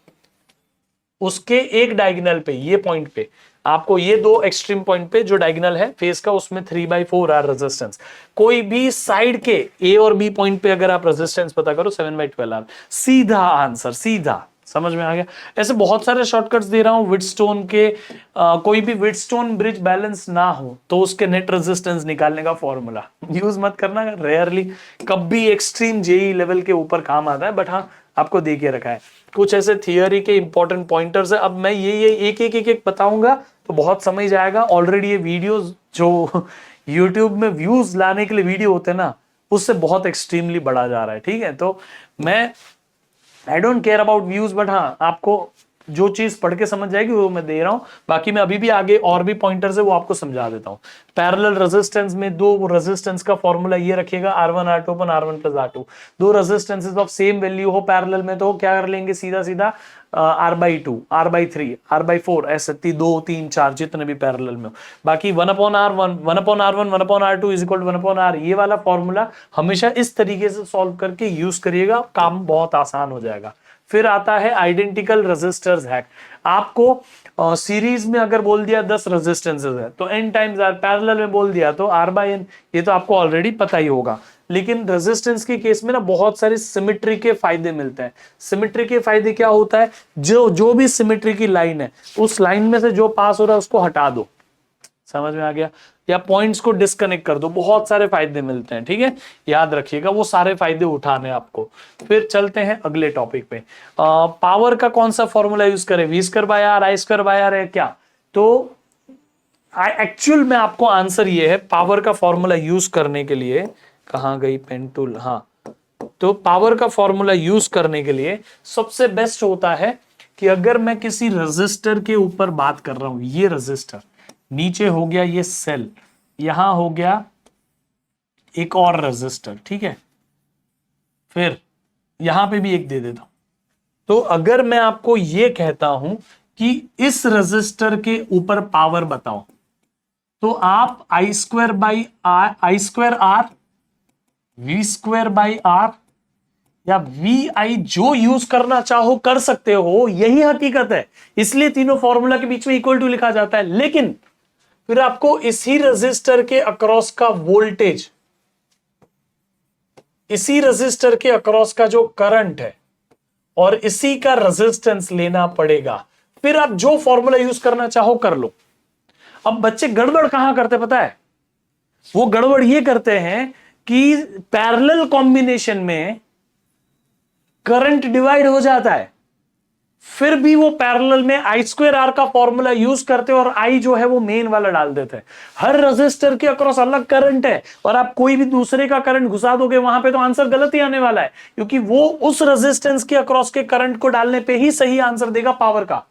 उसके एक डायगोनल पे, ये पॉइंट पे आपको, ये दो एक्सट्रीम पॉइंट पे जो डायगोनल है फेस का, उसमें 3/4R रेजिस्टेंस। कोई भी साइड के ए और बी पॉइंट पे अगर आप रेजिस्टेंस पता करो, 7/12R, सीधा आंसर, सीधा, समझ में आ गया। ऐसे बहुत सारे शॉर्टकट्स दे रहा हूं व्हिटस्टोन के। कोई भी व्हिटस्टोन ब्रिज बैलेंस ना हो तो उसके नेट रेजिस्टेंस निकालने का फॉर्मूला यूज मत करना, रेयरली, कभी एक्सट्रीम जेई लेवल के ऊपर काम आता है, बट हाँ आपको दे के रखा है। कुछ ऐसे थियोरी के इंपॉर्टेंट पॉइंटर्स है। अब मैं ये एक बताऊंगा तो बहुत समय जाएगा। ऑलरेडी ये वीडियोस जो यूट्यूब में व्यूज लाने के लिए वीडियो होते हैं ना, उससे बहुत एक्सट्रीमली बढ़ा जा रहा है, ठीक है। तो मैं I don't care about views, but हाँ आपको जो चीज पढ़ के समझ जाएगी वो मैं दे रहा हूं। बाकी मैं अभी भी आगे और भी पॉइंटर्स है वो आपको समझा देता हूं। पैरेलल रेजिस्टेंस में दो रेजिस्टेंस का फॉर्मूला ये रखिएगा, R1 R2 अपन R1 + R2। दो रेजिस्टेंसेस ऑफ सेम वैल्यू हो पैरेलल में तो क्या कर लेंगे, सीधा सीधा R/2, R/3, R/4, ऐसे 2 3 4 जितने भी पैरेलल में हो। बाकी 1/R1, 1/R1, 1/R2 = 1/R, ये वाला फॉर्मूला हमेशा इस तरीके से सॉल्व करके यूज करिएगा, काम बहुत आसान हो जाएगा। फिर आता है आइडेंटिकल रेजिस्टर्स हैक। आपको सीरीज में अगर बोल दिया 10 रेजिस्टेंसेस है तो n टाइम्स R, पैरेलल में बोल दिया तो R/n, ये तो आपको ऑलरेडी पता ही होगा। लेकिन रेजिस्टेंस के केस में ना बहुत सारी सिमेट्री के फायदे मिलते हैं। सिमेट्री के फायदे क्या होता है, जो भी सिमेट्री की लाइन है उस लाइन में से जो पास हो रहा है उसको हटा दो, समझ में आ गया, या पॉइंट्स को डिस्कनेक्ट कर दो, बहुत सारे फायदे मिलते हैं, ठीक है। याद रखिएगा वो सारे फायदे उठाने आपको। फिर चलते हैं अगले टॉपिक पे। पावर का कौन सा फॉर्मूला यूज करें, V²/R, I²/R है क्या? तो एक्चुअल में आपको आंसर ये है, पावर का फॉर्मूला यूज करने के लिए, कहां गई पेन टूल, हाँ, तो पावर का फॉर्मूला यूज करने के लिए सबसे बेस्ट होता है कि अगर मैं किसी रेजिस्टर के ऊपर बात कर रहा हूं, ये रेजिस्टर नीचे हो गया, ये सेल, यहां हो गया एक और रेजिस्टर, ठीक है, फिर यहां पे भी एक दे देता हूं। तो अगर मैं आपको ये कहता हूं कि इस रेजिस्टर के ऊपर पावर बताओ, तो आप I²R, V²/R या VI जो यूज करना चाहो कर सकते हो, यही हकीकत है। इसलिए तीनों फॉर्मूला के बीच में इक्वल टू लिखा जाता है। लेकिन फिर आपको इसी रेजिस्टर के अक्रॉस का वोल्टेज, इसी रेजिस्टर के अक्रॉस का जो करंट है और इसी का रेजिस्टेंस लेना पड़ेगा। फिर आप जो फॉर्मूला यूज करना चाहो कर लो। अब बच्चे गड़बड़ कहां करते पता है, वो गड़बड़ ये करते हैं कि पैरेलल कॉम्बिनेशन में करंट डिवाइड हो जाता है, फिर भी वो पैरेलल में I²R का फॉर्मूला यूज करते हैं और I जो है वो मेन वाला डाल देते हैं। हर रेजिस्टर के अक्रॉस अलग करंट है और आप कोई भी दूसरे का करंट घुसा दोगे वहां पे तो आंसर गलत ही आने वाला है, क्योंकि वो उस रेजिस्टेंस के अक्रॉस के करंट को डालने पे ही सही आंसर देगा पावर का।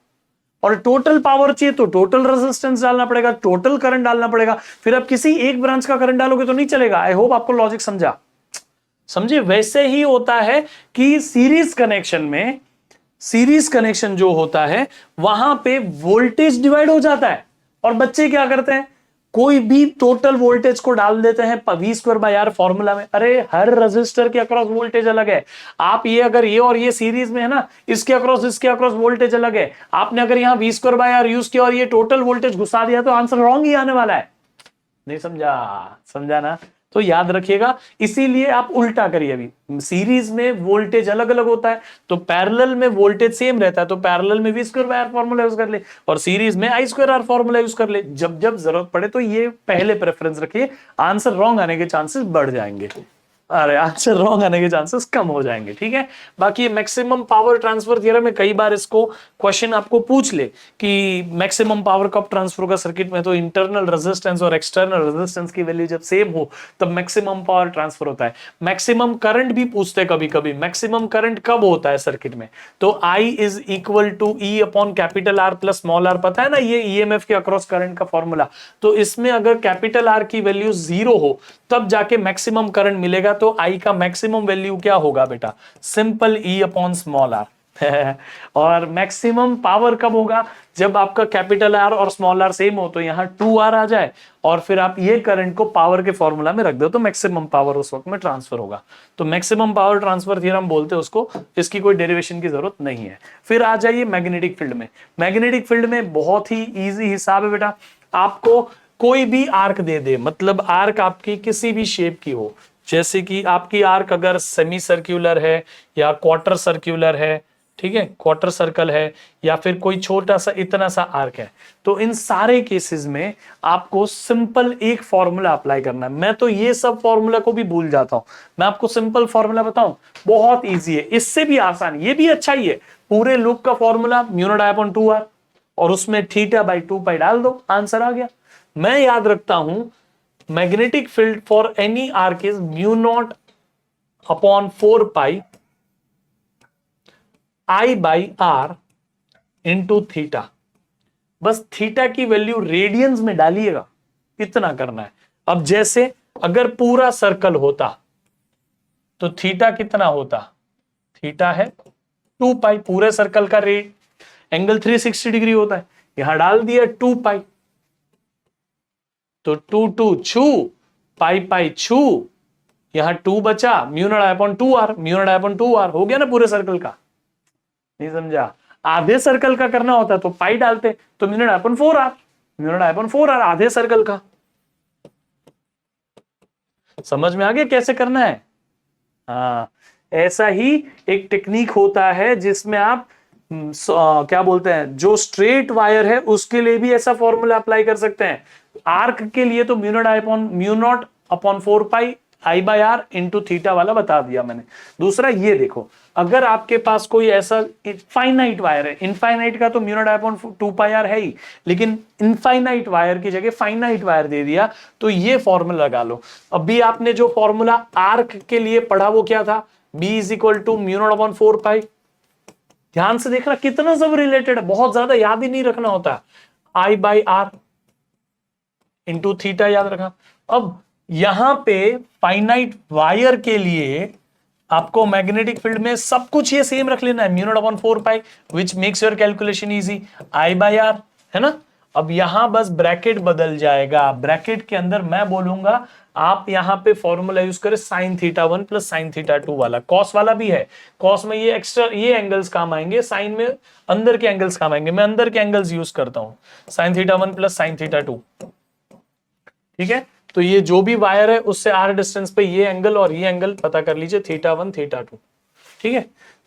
और टोटल पावर चाहिए तो टोटल रेजिस्टेंस डालना पड़ेगा, टोटल करंट डालना पड़ेगा। फिर आप किसी एक ब्रांच का करंट डालोगे तो नहीं चलेगा। आई होप आपको लॉजिक समझे। वैसे ही होता है कि सीरीज कनेक्शन में, सीरीज कनेक्शन जो होता है वहां पे वोल्टेज डिवाइड हो जाता है और बच्चे क्या करते हैं, कोई भी टोटल वोल्टेज को डाल देते हैं V square by r formula में। अरे हर रजिस्टर के अक्रॉस वोल्टेज अलग है। आप ये अगर ये और ये सीरीज में है ना, इसके अक्रॉस वोल्टेज अलग है। आपने अगर यहाँ V square by r use किया और ये टोटल वोल्टेज घुसा दिया तो आंसर रॉन्ग ही आने वाला है। नहीं समझा? समझा ना? तो याद रखिएगा, इसीलिए आप उल्टा करिए। अभी सीरीज में वोल्टेज अलग अलग होता है, तो पैरेलल में वोल्टेज सेम रहता है, तो पैरेलल में V square by r formula use कर ले और सीरीज में I square r formula use कर ले। जब जब जरूरत पड़े तो ये पहले प्रेफरेंस रखिए, आंसर रॉन्ग आने के चांसेस बढ़ जाएंगे। अरे आंसर रॉन्ग आने के चांसेस कम हो जाएंगे। ठीक है, बाकी मैक्सिमम पावर ट्रांसफर थ्योरम में कई बार इसको क्वेश्चन आपको पूछ ले कि मैक्सिमम पावर कब ट्रांसफर होगा सर्किट में, तो इंटरनल रेजिस्टेंस और एक्सटर्नल रेजिस्टेंस की वैल्यू जब सेम हो तब मैक्सिमम पावर ट्रांसफर होता है। मैक्सिमम करंट भी पूछते हैं कभी कभी, मैक्सिमम करंट कब होता है सर्किट में, तो I is equal to E upon capital R plus small r, पता है ना ये EMF के अक्रॉस करंट का फॉर्मूला। तो इसमें अगर कैपिटल R की वैल्यू 0 हो तब जाके मैक्सिमम करंट मिलेगा, तो I का मैक्सिमम वैल्यू क्या होगा बेटा, simple E upon small r। और मैक्सिमम पावर कब होगा, जब आपका कैपिटल R और स्मॉल r सेम हो, तो यहाँ 2R आ जाए और फिर आप ये करंट को पावर के फॉर्मूला में रख दो, तो मैक्सिमम पावर उस वक्त में ट्रांसफर होगा। तो मैक्सिमम पावर ट्रांसफर थ्योरम बोलते हैं उसको, इसकी कोई डेरिवेशन की जरूरत नहीं है। फिर आ जाइए मैग्नेटिक फील्ड में। मैग्नेटिक फील्ड में बहुत ही इजी हिसाब है बेटा, आपको कोई भी आर्क दे दे, मतलब आर्क आपकी किसी भी शेप की हो, जैसे कि आपकी आर्क अगर सेमी सर्कुलर है या क्वार्टर सर्कुलर है, ठीक है, क्वार्टर सर्कल है, या फिर कोई छोटा सा इतना सा आर्क है, तो इन सारे केसेस में आपको सिंपल एक फॉर्मूला अप्लाई करना है। मैं तो ये सब फॉर्मूला को भी भूल जाता हूं, मैं आपको सिंपल फॉर्मूला बताऊं, बहुत इजी है, इससे भी आसान, ये भी अच्छा ही है। पूरे लूप का formula mu naught I upon 2R और उसमें थीटा बाई 2 पाई डाल दो, आंसर आ गया। मैं याद रखता हूं magnetic field for any arc is mu naught upon 4 pi I by r into theta. बस थीटा की वैल्यू रेडियंस में डालिएगा, इतना करना है। अब जैसे अगर पूरा सर्कल होता तो थीटा कितना होता, थीटा है 2 पाई, पूरे सर्कल का रेड एंगल 360 डिग्री होता है, यहां डाल दिया 2 पाई, तो 2 2 छू, पाई पाई छू, यहां 2 बचा, mu naught I upon 2R, mu naught I upon 2R हो गया ना पूरे सर्कल का। नहीं समझा? आधे सर्कल का करना होता तो पाई डालते, तो mu naught I upon 4R, mu naught I upon 4R आधे सर्कल का। समझ में आ गया कैसे करना है? हाँ, ऐसा ही एक टेक्निक होता है जिसमें आप क्या बोलते हैं, जो स्ट्रेट वायर है उसके लिए भी ऐसा फॉर्मूला अप्लाई कर सकते हैं। आर्क के लिए तो mu naught upon 4 pi I by r into theta वाला बता दिया मैंने। दूसरा ये देखो, अगर आपके पास कोई ऐसा फाइनाइट वायर है, इनफाइनाइट का तो mu naught I upon 2 pi r है ही, लेकिन इनफाइनाइट वायर की जगह फाइनाइट वायर दे दिया, तो ये फॉर्मूला लगा लो। अभी आपने जो फॉर्मूला आर्क के लिए पढ़ा वो क्या था, B is equal to mu naught upon 4 pi. ध्यान से देखना कितना सब रिलेटेड है, बहुत ज्यादा याद ही नहीं रखना होता। I by r into theta याद रखा। अब यहां पे फाइनाइट वायर के लिए आपको मैग्नेटिक फील्ड में सब कुछ ये सेम रख लेना है, mu naught upon 4 pi, which makes your calculation easy, I by r, है ना। अब यहां बस ब्रैकेट बदल जाएगा, ब्रैकेट के अंदर मैं बोलूंगा आप यहां पे फॉर्मूला यूज करें sine theta 1 plus sine theta 2 वाला, कॉस वाला भी है, कॉस में ये एक्स्ट्रा ये एंगल्स काम आएंगे, साइन में अंदर के एंगल्स काम आएंगे, मैं अंदर के एंगल्स यूज करता हूं, sine theta 1 plus sine theta 2, ठीक है। तो ये जो भी वायर है उससे r डिस्टेंस पे ये एंगल और ये एंगल पता कर लीजिए, थीटा 1 थीटा 2, ठीक है।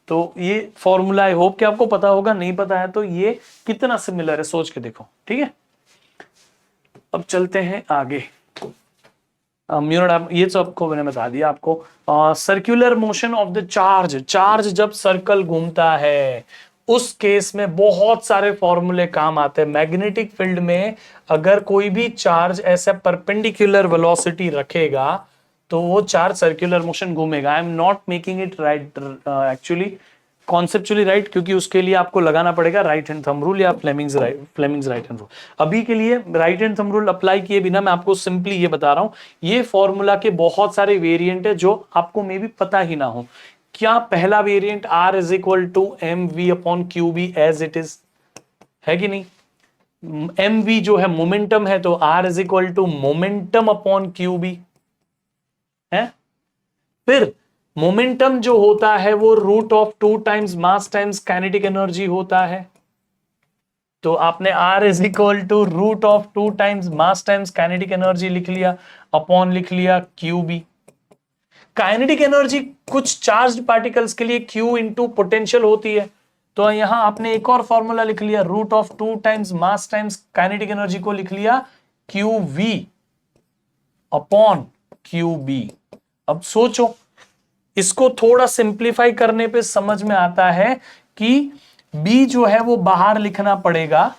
तो ये फॉर्मूला आई होप कि आपको पता होगा, नहीं पता है तो ये कितना सिमिलर है सोच के देखो, ठीक है। अब चलते हैं आगे। ये तो आपको मैंने बता दिया आपको। Circular motion of the charge, charge जब सर्कल घूमता है उस केस में बहुत सारे फॉर्मूले काम आते हैं। मैग्नेटिक फील्ड में अगर कोई भी चार्ज ऐसे परपेंडिकुलर वेलोसिटी रखेगा तो वो चार्ज सर्कुलर मोशन घूमेगा। I am not making it right actually conceptually right, क्योंकि उसके लिए आपको लगाना पड़ेगा राइट हैंड थंब रूल या फ्लेमिंग्स राइट हैंड रूल। अभी के लिए right hand thumb rule apply किए बिना मैं आपको सिंपली ये बता रहा हूं, ये फॉर्मूला के बहुत सारे वेरिएंट है जो आपको मे भी पता ही ना हो। क्या पहला variant R is equal to m v upon q b as it is है कि नहीं, एम वी जो है मोमेंटम है, तो r is equal to momentum upon q b है। फिर मोमेंटम जो होता है वो root of 2 times mass times kinetic energy होता है। तो आपने R is equal to root of 2 times mass times kinetic energy लिख लिया, अपॉन लिख लिया क्यू बी। काइनेटिक एनर्जी कुछ चार्ज्ड पार्टिकल्स के लिए Q इंटू पोटेंशियल होती है, तो यहां आपने एक और फॉर्मूला लिख लिया, root of 2 times mass times kinetic energy को लिख लिया q v upon q b. अब सोचो, इसको थोड़ा सिंप्लीफाई करने पे समझ में आता है कि B जो है वो बाहर लिखना पड़ेगा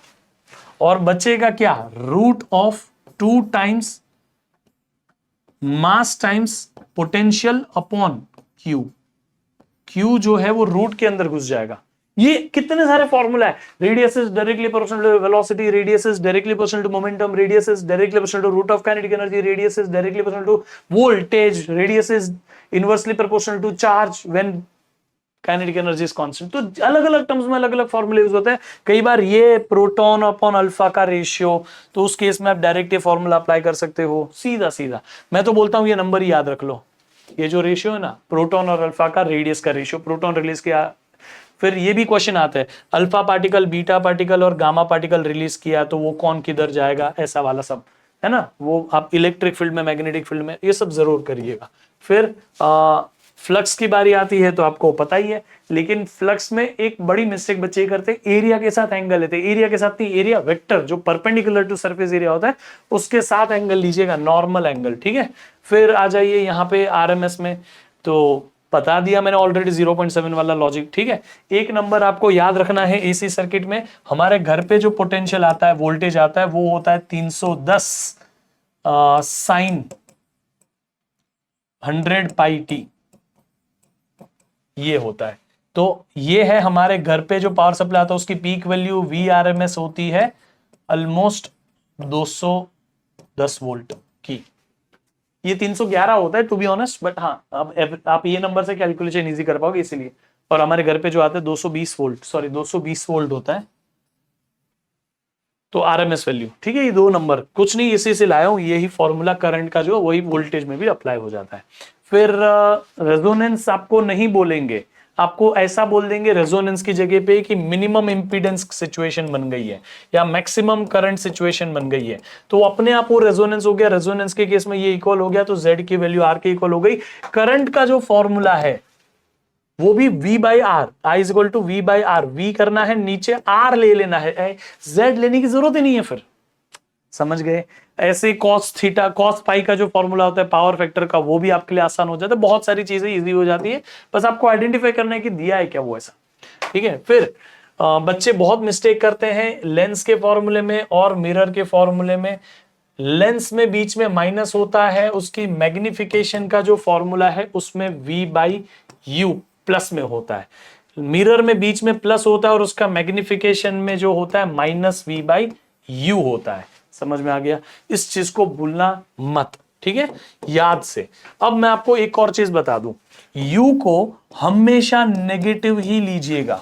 और बचेगा क्या, root of 2 times mass times potential upon q. Q जो है वो रूट के अंदर घुस जाएगा। ये कितने सारे फॉर्मूला है, radius is directly proportional to velocity, radius is directly proportional to momentum, radius is directly proportional to root of kinetic energy, radius is directly proportional to voltage, radius is inversely proportional to charge when kinetic energy is constant. तो अलग अलग terms में अलग अलग फॉर्मूले use होते हैं। कई बार ये प्रोटॉन अपॉन अल्फा का रेशियो, तो उस केस में आप डायरेक्ट ये फॉर्मूला अप्लाई कर सकते हो सीधा सीधा। मैं तो बोलता हूं ये नंबर ही याद रख लो, ये जो रेशियो है ना प्रोटॉन और अल्फा का, रेडियस का रेशियो, प्रोटॉन रिलीज किया। फिर ये भी क्वेश्चन आता है, अल्फा पार्टिकल बीटा पार्टिकल और गामा पार्टिकल रिलीज किया तो वो कौन किधर जाएगा, ऐसा वाला सब है ना। वो आप इलेक्ट्रिक फील्ड में, मैग्नेटिक फील्ड में, ये सब जरूर करिएगा। फिर फ्लक्स की बारी आती है तो आपको पता ही है, लेकिन फ्लक्स में एक बड़ी मिस्टेक बच्चे करते हैं, एरिया के साथ एंगल लेते हैं। एरिया के साथ नहीं, एरिया वेक्टर जो परपेंडिकुलर टू सरफेस एरिया होता है उसके साथ एंगल लीजिएगा, नॉर्मल एंगल, ठीक है। फिर आ जाइए यहाँ पे आरएमएस में, तो बता दिया मैंने ऑलरेडी 0.7 वाला लॉजिक, ठीक है। एक नंबर आपको याद रखना है, एसी सर्किट में हमारे घर पे जो पोटेंशियल आता है, वोल्टेज आता है, वो होता है 310 साइन 100 पाई टी, ये होता है। तो ये है हमारे घर पे जो पावर सप्लाई आता है, उसकी पीक वैल्यू VRMS होती है ऑलमोस्ट 210 वोल्ट की। ये 311 होता है टू बी ऑनेस्ट, बट हाँ अब आप ये नंबर से कैलकुलेशन इजी कर पाओगे इसीलिए। और हमारे घर पे जो आता है 220 वोल्ट, सॉरी 220 वोल्ट होता है, तो आरएमएस वैल्यू, ठीक है। ये दो नंबर कुछ नहीं, इसी से लाया हूं, यही फॉर्मूला करंट का जो वही वोल्टेज में भी अप्लाई हो जाता है। फिर रेजोनेंस आपको नहीं बोलेंगे, आपको ऐसा बोल देंगे रेजोनेंस की जगह पे कि मिनिमम इंपीडेंस सिचुएशन बन गई है या मैक्सिमम करंट सिचुएशन बन गई है, तो अपने आप वो रेजोनेंस हो गया। रेजोनेंस के केस में ये इक्वल हो गया, तो Z की वैल्यू R के इक्वल हो गई। करंट का जो फॉर्मूला है वो भी V by r, I is equal to V by r. V करना है, नीचे R ले लेना है, Z लेने की जरूरत ही नहीं है। फिर समझ गए। ऐसे कॉस थीटा कॉस पाई का जो फॉर्मूला होता है पावर फैक्टर का, वो भी आपके लिए आसान हो जाता है। बहुत सारी चीजें इजी हो जाती है, बस आपको आइडेंटिफाई करना है कि दिया है क्या वो ऐसा, ठीक है। फिर बच्चे बहुत मिस्टेक करते हैं लेंस के फॉर्मूले में और मिरर के फॉर्मूले में। लेंस में बीच में माइनस होता है, उसकी मैग्निफिकेशन का जो फॉर्मूला है उसमें V बाई यू प्लस में होता है। मिरर में बीच में प्लस होता है और उसका मैग्निफिकेशन में जो होता है माइनस V बाई यू होता है। समझ में आ गया, इस चीज को भूलना मत, ठीक है, याद से। अब मैं आपको एक और चीज बता दूं, U को हमेशा नेगेटिव ही लीजिएगा,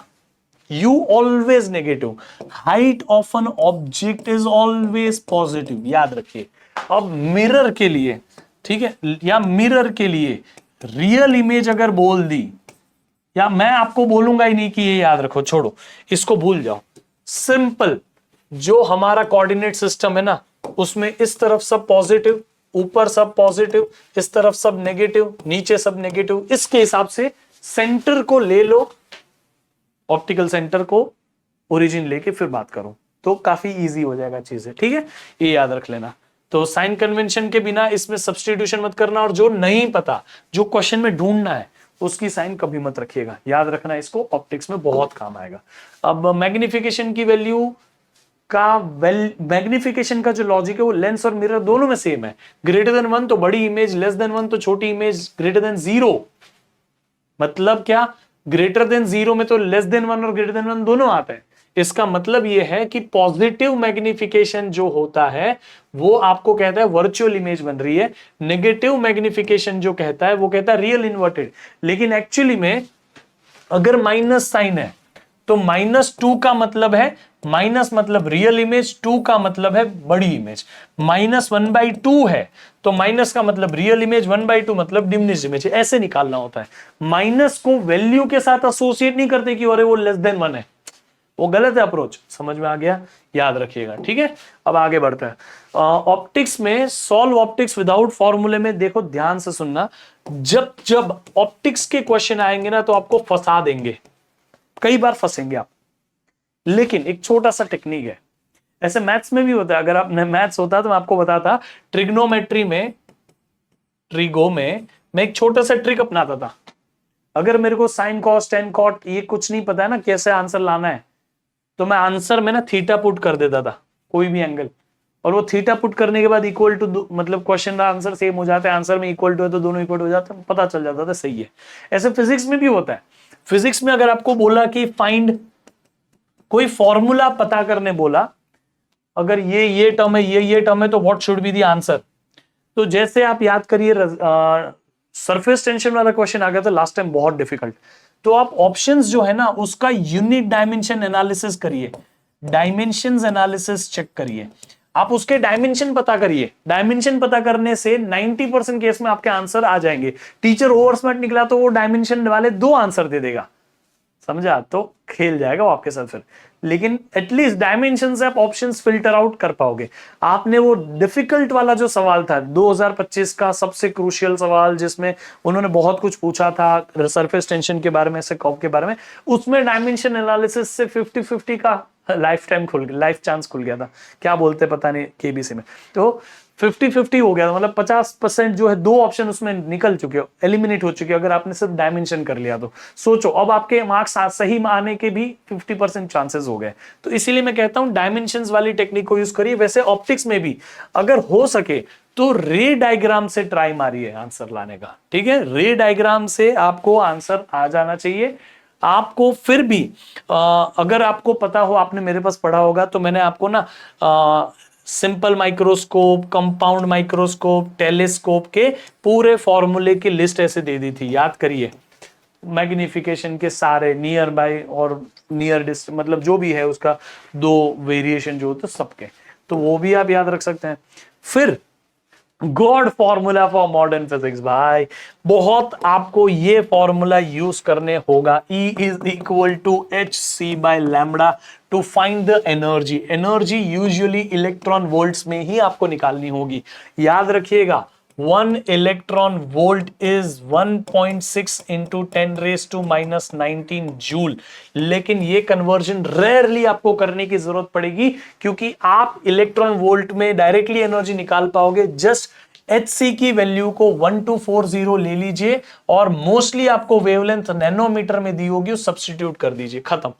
U always negative. Height of an object is always positive, याद रखिए। अब मिरर के लिए, ठीक है, या मिरर के लिए रियल इमेज अगर बोल दी, या मैं आपको बोलूंगा ही नहीं कि ये याद रखो, छोड़ो इसको, भूल जाओ। सिंपल, जो हमारा कोऑर्डिनेट सिस्टम है ना, उसमें इस तरफ सब पॉजिटिव, ऊपर सब पॉजिटिव, इस तरफ सब नेगेटिव, नीचे सब नेगेटिव। इसके हिसाब से सेंटर को ले लो, ऑप्टिकल सेंटर को ओरिजिन लेके फिर बात करो, तो काफी इजी हो जाएगा चीजें, ठीक है। ये याद रख लेना। तो साइन कन्वेंशन के बिना इसमें सब्स्टिट्यूशन मत करना, और जो नहीं पता, जो क्वेश्चन में ढूंढना है, उसकी साइन कभी मत रखिएगा, याद रखना, इसको ऑप्टिक्स में बहुत काम आएगा। अब मैग्निफिकेशन की वैल्यू का मैग्निफिकेशन का जो लॉजिक है वो लेंस और मिरर दोनों में सेम है। ग्रेटर देन 1 तो बड़ी इमेज, लेस देन 1 तो छोटी इमेज, ग्रेटर देन 0 मतलब क्या, ग्रेटर देन 0 में तो लेस देन 1 और ग्रेटर देन 1 दोनों आते हैं। इसका मतलब यह है कि पॉजिटिव मैग्निफिकेशन जो होता है वो आपको कहता है वर्चुअल इमेज बन रही है, नेगेटिव मैग्निफिकेशन जो कहता है वो कहता है रियल इन्वर्टेड। लेकिन एक्चुअली में अगर माइनस साइन है तो -2 का मतलब है माइनस मतलब रियल इमेज, 2 का मतलब है बड़ी इमेज। -1/2 है तो माइनस का मतलब रियल इमेज, 1/2 मतलब डिमिनिश्ड इमेज, ऐसे निकालना होता है। माइनस को वैल्यू के साथ एसोसिएट नहीं करते कि अरे वो लेस देन 1 है, वो गलत है अप्रोच। समझ में आ गया, याद रखिएगा, ठीक है। अब आगे बढ़ते हैं ऑप्टिक्स में। सॉल्व ऑप्टिक्स विदाउट फॉर्मूले में देखो, ध्यान से सुनना, जब जब ऑप्टिक्स के क्वेश्चन आएंगे ना तो आपको फंसा देंगे, कई बार फंसेंगे आप। लेकिन एक छोटा सा टेक्निक है, ऐसे मैथ्स में भी होता है। अगर आप मैथ्स होता तो मैं आपको बताता, ट्रिग्नोमेट्री में, ट्रिगो में मैं एक छोटा सा ट्रिक अपनाता था। अगर मेरे को साइन कॉस टेन कॉट ये कुछ नहीं पता है ना कैसे आंसर लाना है, तो मैं आंसर में ना थीटा पुट कर देता था, कोई भी एंगल, और वो थीटा पुट करने के बाद इक्वल टू, मतलब क्वेश्चन का आंसर सेम हो जाता है, आंसर में इक्वल टू है तो दोनों इक्वल हो जाता है, पता चल जाता था सही है। ऐसे फिजिक्स में भी होता है। फिजिक्स में अगर आपको बोला कि फाइंड, कोई फॉर्मूला पता करने बोला, अगर ये टर्म है, ये टर्म है, तो what should be the answer. तो जैसे आप याद करिए, सरफेस टेंशन वाला क्वेश्चन आ गया था लास्ट टाइम, बहुत डिफिकल्ट। तो आप ऑप्शंस जो है ना उसका यूनिट डायमेंशन एनालिसिस करिए, डायमेंशंस एनालिसिस चेक करिए, आप उसके डायमेंशन पता करिए। डायमेंशन पता करने से 90% केस में आपके आंसर आ जाएंगे। टीचर ओवर स्मार्ट निकला तो वो डायमेंशन वाले 2 आंसर दे देगा, समझा, तो खेल जाएगा वो आपके साथ फिर। लेकिन एटलीस्ट डायमेंशन से आप ऑप्शंस फिल्टर आउट कर पाओगे। आपने वो डिफिकल्ट वाला जो सवाल था 2025 का सबसे क्रूशियल सवाल, जिसमें उन्होंने बहुत कुछ पूछा था सरफेस टेंशन के बारे में, से कर्व के बारे में, उसमें डायमेंशन एनालिसिस से 50-50 का लाइफ चांस खुल गया था, क्या बोलते पता नहीं केबीसी में। तो 50-50 हो गया था, मतलब 50% जो है 2 ऑप्शन उसमें निकल चुके हो, एलिमिनेट हो चुके हो, अगर आपने सिर्फ डायमेंशन कर लिया तो। सोचो अब आपके मार्क्स सही आने के भी 50% चांसेस हो गए। तो इसीलिए मैं कहता हूं डायमेंशंस वाली टेक्निक को यूज करिए। वैसे ऑप्टिक्स में भी अगर हो सके तो रे डायग्राम से ट्राई मारिए आंसर लाने का, ठीक है। रे डायग्राम से आपको आंसर आ जाना चाहिए। आपको फिर भी अगर आपको पता हो, आपने मेरे पास पढ़ा होगा, तो मैंने आपको ना simple microscope, compound microscope, telescope के पूरे फॉर्मूले की लिस्ट ऐसे दे दी थी, याद करिए। मैग्निफिकेशन के सारे, नियर बाय और नियर डिस्टेंस, मतलब जो भी है उसका 2 वेरिएशन जो होते सबके, तो वो भी आप याद रख सकते हैं। फिर god formula for modern physics, भाई बहुत आपको ये फॉर्मूला यूज करने होगा। E is equal to hc/λ to find the energy. Energy usually electron volts में ही आपको निकालनी होगी, याद रखिएगा। 1 electron volt is 1.6 into 10⁻⁻19 joule. लेकिन ये कन्वर्जन रेयरली आपको करने की जरूरत पड़ेगी, क्योंकि आप इलेक्ट्रॉन वोल्ट में डायरेक्टली एनर्जी निकाल पाओगे। जस्ट hc की वैल्यू को 1240 ले लीजिए, और मोस्टली आपको वेवलेंथ नैनोमीटर में दी होगी, उस सब्स्टिट्यूट कर दीजिए, खत्म।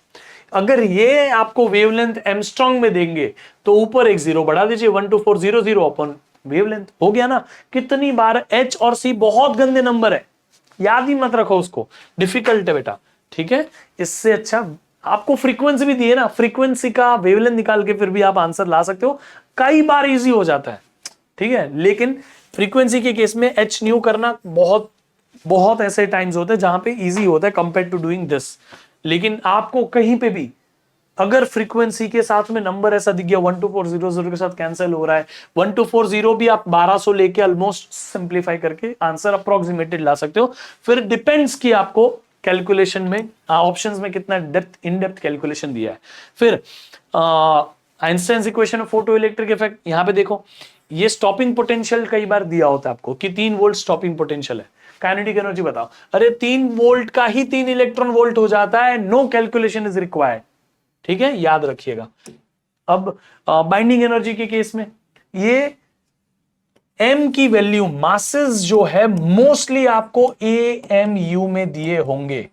अगर ये आपको वेवलेंथ एमस्ट्रॉन्ग में देंगे तो ऊपर एक 0 बढ़ा दीजिए, 12400 अपन वेवलेंथ हो गया ना। कितनी बार h और c बहुत गंदे नंबर है, याद ही मत रखो उसको, डिफिकल्ट है बेटा, ठीक है। इससे अच्छा आपको फ्रीक्वेंसी भी दी है ना, फ्रीक्वेंसी का वेवलेंथ निकाल के फिर भी आप आंसर ला सकते हो, कई बार इजी हो जाता है, ठीक है। लेकिन फ्रीक्वेंसी के केस में h न्यू करना बहुत बहुत ऐसे टाइम्स होते हैं जहां पे इजी होता है कंपेयर टू डूइंग दिस। लेकिन आपको कहीं पे भी अगर फ्रीक्वेंसी के साथ में नंबर ऐसा दिख गया 12400 के साथ कैंसिल हो रहा है, 1240 भी आप 1200 लेके ऑलमोस्ट सिंप्लीफाई करके आंसर अप्रोक्सीमेटेड ला सकते हो। फिर डिपेंड्स कि आपको कैलकुलेशन में ऑप्शंस में कितना डेप्थ इन डेप्थ कैलकुलेशन दिया है। फिर Einstein's equation of photo electric effect, यहां पे देखो ये स्टॉपिंग पोटेंशियल कई बार दिया होता है आपको कि 3 वोल्ट स्टॉपिंग पोटेंशियल है, काइनेटिक एनर्जी बताओ, अरे 3 वोल्ट का ही 3 इलेक्ट्रॉन वोल्ट हो जाता है, नो कैलकुलेशन इज रिक्वायर्ड, ठीक है, याद रखिएगा। अब बाइंडिंग एनर्जी के केस में ये m की वैल्यू मासेस जो है मोस्टली आपको AMU में दिए होंगे,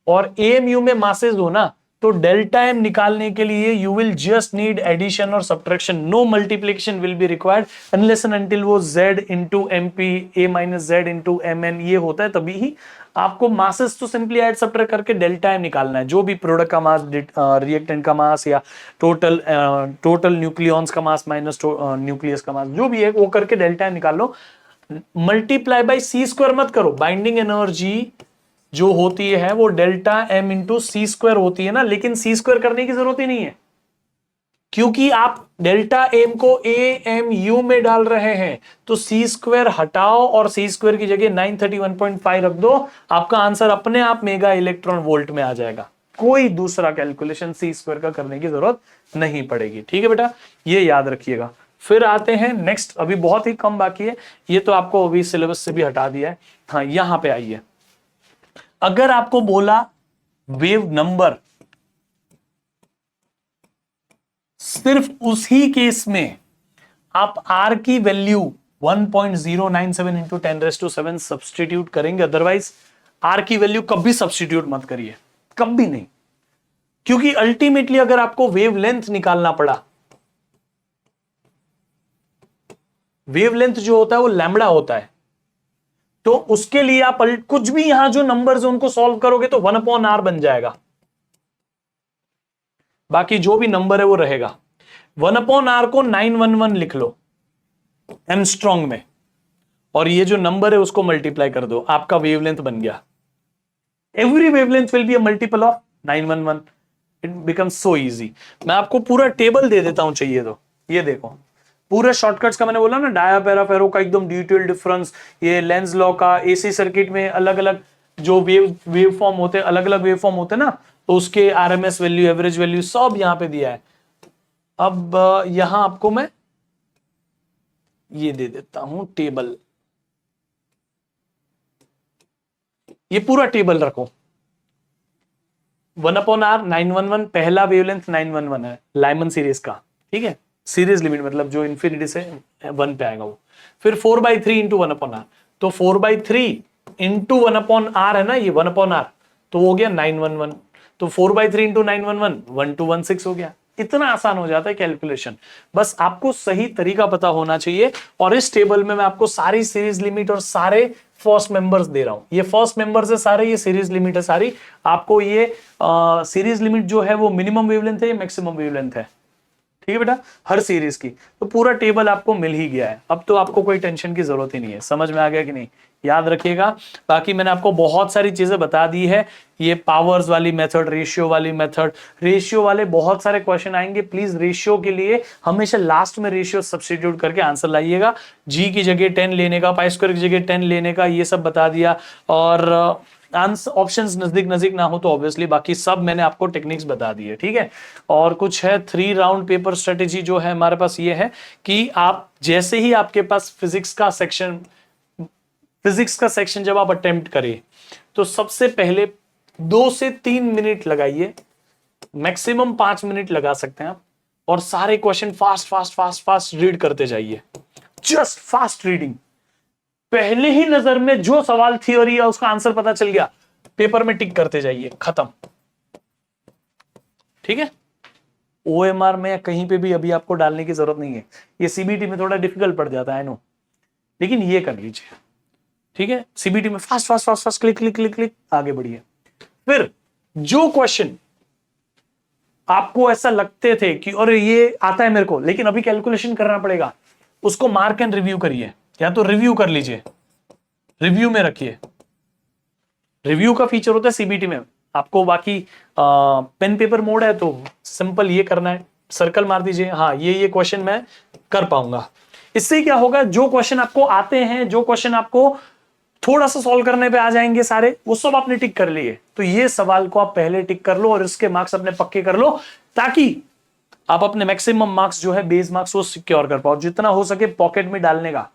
और AMU में मासेस हो ना तो डेल्टा m निकालने के लिए you will just need addition और subtraction, no multiplication will be required unless and until वो z into MP a minus z into mn ये होता है, तभी ही आपको मासेस तो सिंपली ऐड सब्ट्रैक्ट करके डेल्टा m निकालना है। जो भी प्रोडक्ट का मास, रिएक्टेंट का मास, या टोटल न्यूक्लियॉन्स का मास माइनस न्यूक्लियस का मास, जो भी है वो करके डेल्टा m निकाल लो। मल्टीप्लाई बाय c² मत करो, बाइंडिंग एनर्जी जो होती है वो डेल्टा m इंटू c² होती है ना, लेकिन c² करने की जरूरत ही नहीं है, क्योंकि आप डेल्टा एम को ए एम यू में डाल रहे हैं, तो सी स्क्वायर हटाओ और सी स्क्वायर की जगह 931.5 रख दो, आपका आंसर अपने आप मेगा इलेक्ट्रॉन वोल्ट में आ जाएगा। कोई दूसरा कैलकुलेशन सी स्क्वायर का करने की जरूरत नहीं पड़ेगी। ठीक है बेटा, ये याद रखिएगा। फिर आते हैं नेक्स्ट, अभी बहुत ही कम बाकी है, ये तो आपको अभी सिलेबस से भी हटा दिया है। हाँ, यहां पे आइए, अगर आपको बोला वेव नंबर, सिर्फ उसी केस में आप आर की वैल्यू 1.097 इंटू 10⁻⁷ सब्सटीट्यूट करेंगे, अदरवाइज आर की वैल्यू कभी सब्सटीट्यूट मत करिए, कभी नहीं। क्योंकि अल्टीमेटली अगर आपको वेव लेंथ निकालना पड़ा, वेव लेंथ जो होता है वो लैम्बडा होता है, तो उसके लिए आप कुछ भी यहां जो नंबर्स उनको सॉल्व करोगे तो 1/r बन जाएगा, बाकी जो भी नंबर है वो रहेगा। 1/r को 911 लिख लो एंगस्ट्रॉम में, और ये जो नंबर है उसको मल्टीप्लाई कर दो, आपका वेवलेंथ बन गया। Every wavelength will be a multiple of 911। It becomes so easy. मैं आपको पूरा टेबल दे देता हूं चाहिए तो, ये देखो पूरे शॉर्टकट्स का, मैंने बोला ना डाया पैरा फेरो का एकदम डिटेल डिफरेंस, ये लेंस लॉ का, एसी सर्किट में अलग अलग जो वेव फॉर्म होते हैं, अलग अलग वेव फॉर्म होते हैं ना, तो उसके आरएमएस वैल्यू, एवरेज वैल्यू सब यहां पे दिया है। अब यहां आपको मैं ये दे देता हूं टेबल, ये पूरा टेबल रखो। 1/r 911, पहला वेवलेंथ 911 है लाइमन सीरीज का, ठीक है, सीरीज लिमिट मतलब जो इंफिनिटी से 1 पे आएगा वो। फिर 4/3 इंटू 1/r, तो 4/3 इंटू 1/r है ना, ये 1/r, तो हो गया 911। तो 4/3 इंटू 911 1216 हो गया। इतना आसान हो जाता है कैलकुलेशन, बस आपको सही तरीका पता होना चाहिए। और इस टेबल में मैं आपको सारी सीरीज लिमिट और सारे फर्स्ट मेंबर्स दे रहा हूं। ये फर्स्ट मेंबर्स है सारे, ये सीरीज लिमिट है सारी। आपको ये सीरीज लिमिट जो है वो मिनिमम वेवलेंथ है, ये मैक्सिमम वेवलेंथ है, ठीक है बेटा, हर सीरीज की। तो पूरा टेबल आपको मिल ही गया है, अब तो आपको कोई टेंशन की जरूरत ही नहीं है। समझ में आ गया कि नहीं, याद रखिएगा। बाकी मैंने आपको बहुत सारी चीजें बता दी है, ये पावर्स वाली मेथड, रेशियो वाली मेथड, रेशियो वाले बहुत सारे क्वेश्चन आएंगे। प्लीज रेशियो के लिए हमेशा लास्ट में रेशियो सब्स्टिट्यूट करके आंसर लाइएगा। जी की जगह 10 लेने का, पाई स्क्वायर की जगह 10 लेने का, ये सब बता दिया। और आंसर ऑप्शंस नजदीक नजदीक ना हो तो ऑब्वियसली बाकी सब मैंने आपको टेक्निक्स बता दी है, ठीक है। और कुछ है 3 राउंड पेपर स्ट्रेटेजी जो है हमारे पास, ये है कि आप जैसे ही आपके पास फिजिक्स का सेक्शन जब आप अटेम्प्ट करें तो सबसे पहले 2 से 3 मिनट लगाइए, मैक्सिमम 5 मिनट लगा सकते हैं आप, और सारे question fast fast fast fast read करते जाइए। जस्ट फास्ट रीडिंग, पहले ही नजर में जो सवाल थ्योरी है उसका आंसर पता चल गया, पेपर में टिक करते जाइए, खत्म, ठीक है। ओएमआर में कहीं पे भी अभी आपको डालने की जरूरत नहीं है, ये सीबीटी में थोड़ा डिफिकल्ट पड़ जाता है, नो, लेकिन ये कर लीजिए, ठीक है। सीबीटी में fast fast fast fast click click click click आगे बढ़िए। फिर जो क्वेश्चन आपको ऐसा लगते थे कि अरे ये आता है मेरे को लेकिन अभी कैलकुलेशन करना पड़ेगा, उसको मार्क एंड रिव्यू करिए, या तो रिव्यू कर लीजिए, रिव्यू में रखिए। रिव्यू का फीचर होता है सीबीटी में आपको, बाकी पेन पेपर मोड है तो सिंपल ये करना है, सर्कल मार दीजिए, हाँ ये क्वेश्चन मैं कर पाऊंगा। इससे क्या होगा, जो क्वेश्चन आपको आते हैं, जो क्वेश्चन आपको थोड़ा सा सॉल्व करने पे आ जाएंगे सारे, वो सब आपने टिक कर लिए, तो ये सवाल को आप पहले टिक कर लो और इसके मार्क्स अपने पक्के कर लो, ताकि आप अपने मैक्सिमम मार्क्स जो है बेस मार्क्स वो सिक्योर कर पाओ, जितना हो सके पॉकेट में डालने का,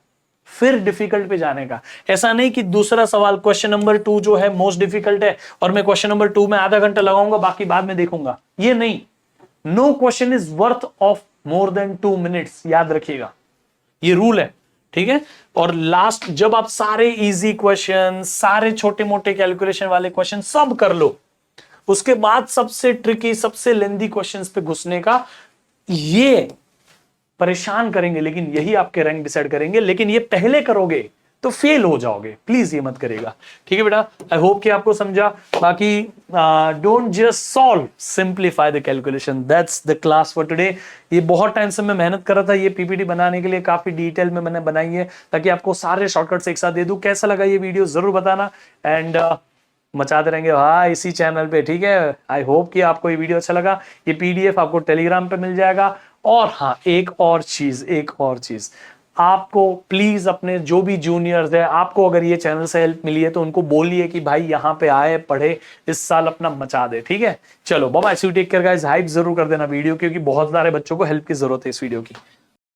फिर डिफिकल्ट पे जाने का। ऐसा नहीं कि दूसरा सवाल क्वेश्चन नंबर 2 जो है मोस्ट डिफिकल्ट है और मैं क्वेश्चन नंबर 2 में आधा घंटा लगाऊंगा, बाकी बाद में देखूंगा, ये नहीं। No question is worth of more than 2 minutes, याद रखिएगा, ये रूल है, ठीक है। और लास्ट जब आप सारे इजी क्वेश्चन, सारे छोटे मोटे कैलकुलेशन वाले क्वेश्चन सब कर लो, उसके बाद सबसे ट्रिकी, सबसे लेंदी क्वेश्चंस पे घुसने का, ये परेशान करेंगे, लेकिन यही आपके रैंक डिसाइड करेंगे। लेकिन ये पहले करोगे तो फेल हो जाओगे, प्लीज ये मत करेगा, ठीक है बेटा। आई होप कि आपको समझा। बाकी don't just solve, simplify the calculation, that's the class for today. ये बहुत टाइम से मैं मेहनत कर रहा था ये पीपीटी बनाने के लिए, काफी डिटेल में मैंने बनाई है ताकि आपको सारे शॉर्टकट्स एक साथ दे दूं। कैसा लगा ये वीडियो जरूर बताना, एंड मचाते रहेंगे हाँ इसी चैनल पे, ठीक है। आई होप कि आपको ये वीडियो अच्छा लगा। ये पीडीएफ आपको टेलीग्राम पे मिल जाएगा। और हाँ एक और चीज, आपको प्लीज अपने जो भी जूनियर्स है, आपको अगर ये चैनल से हेल्प मिली है तो उनको बोलिए कि भाई यहाँ पे आए, पढ़े, इस साल अपना मचा दे, ठीक है। चलो bye bye, take care guys, hype जरूर कर देना वीडियो, क्योंकि बहुत सारे बच्चों को हेल्प की जरूरत है इस वीडियो की।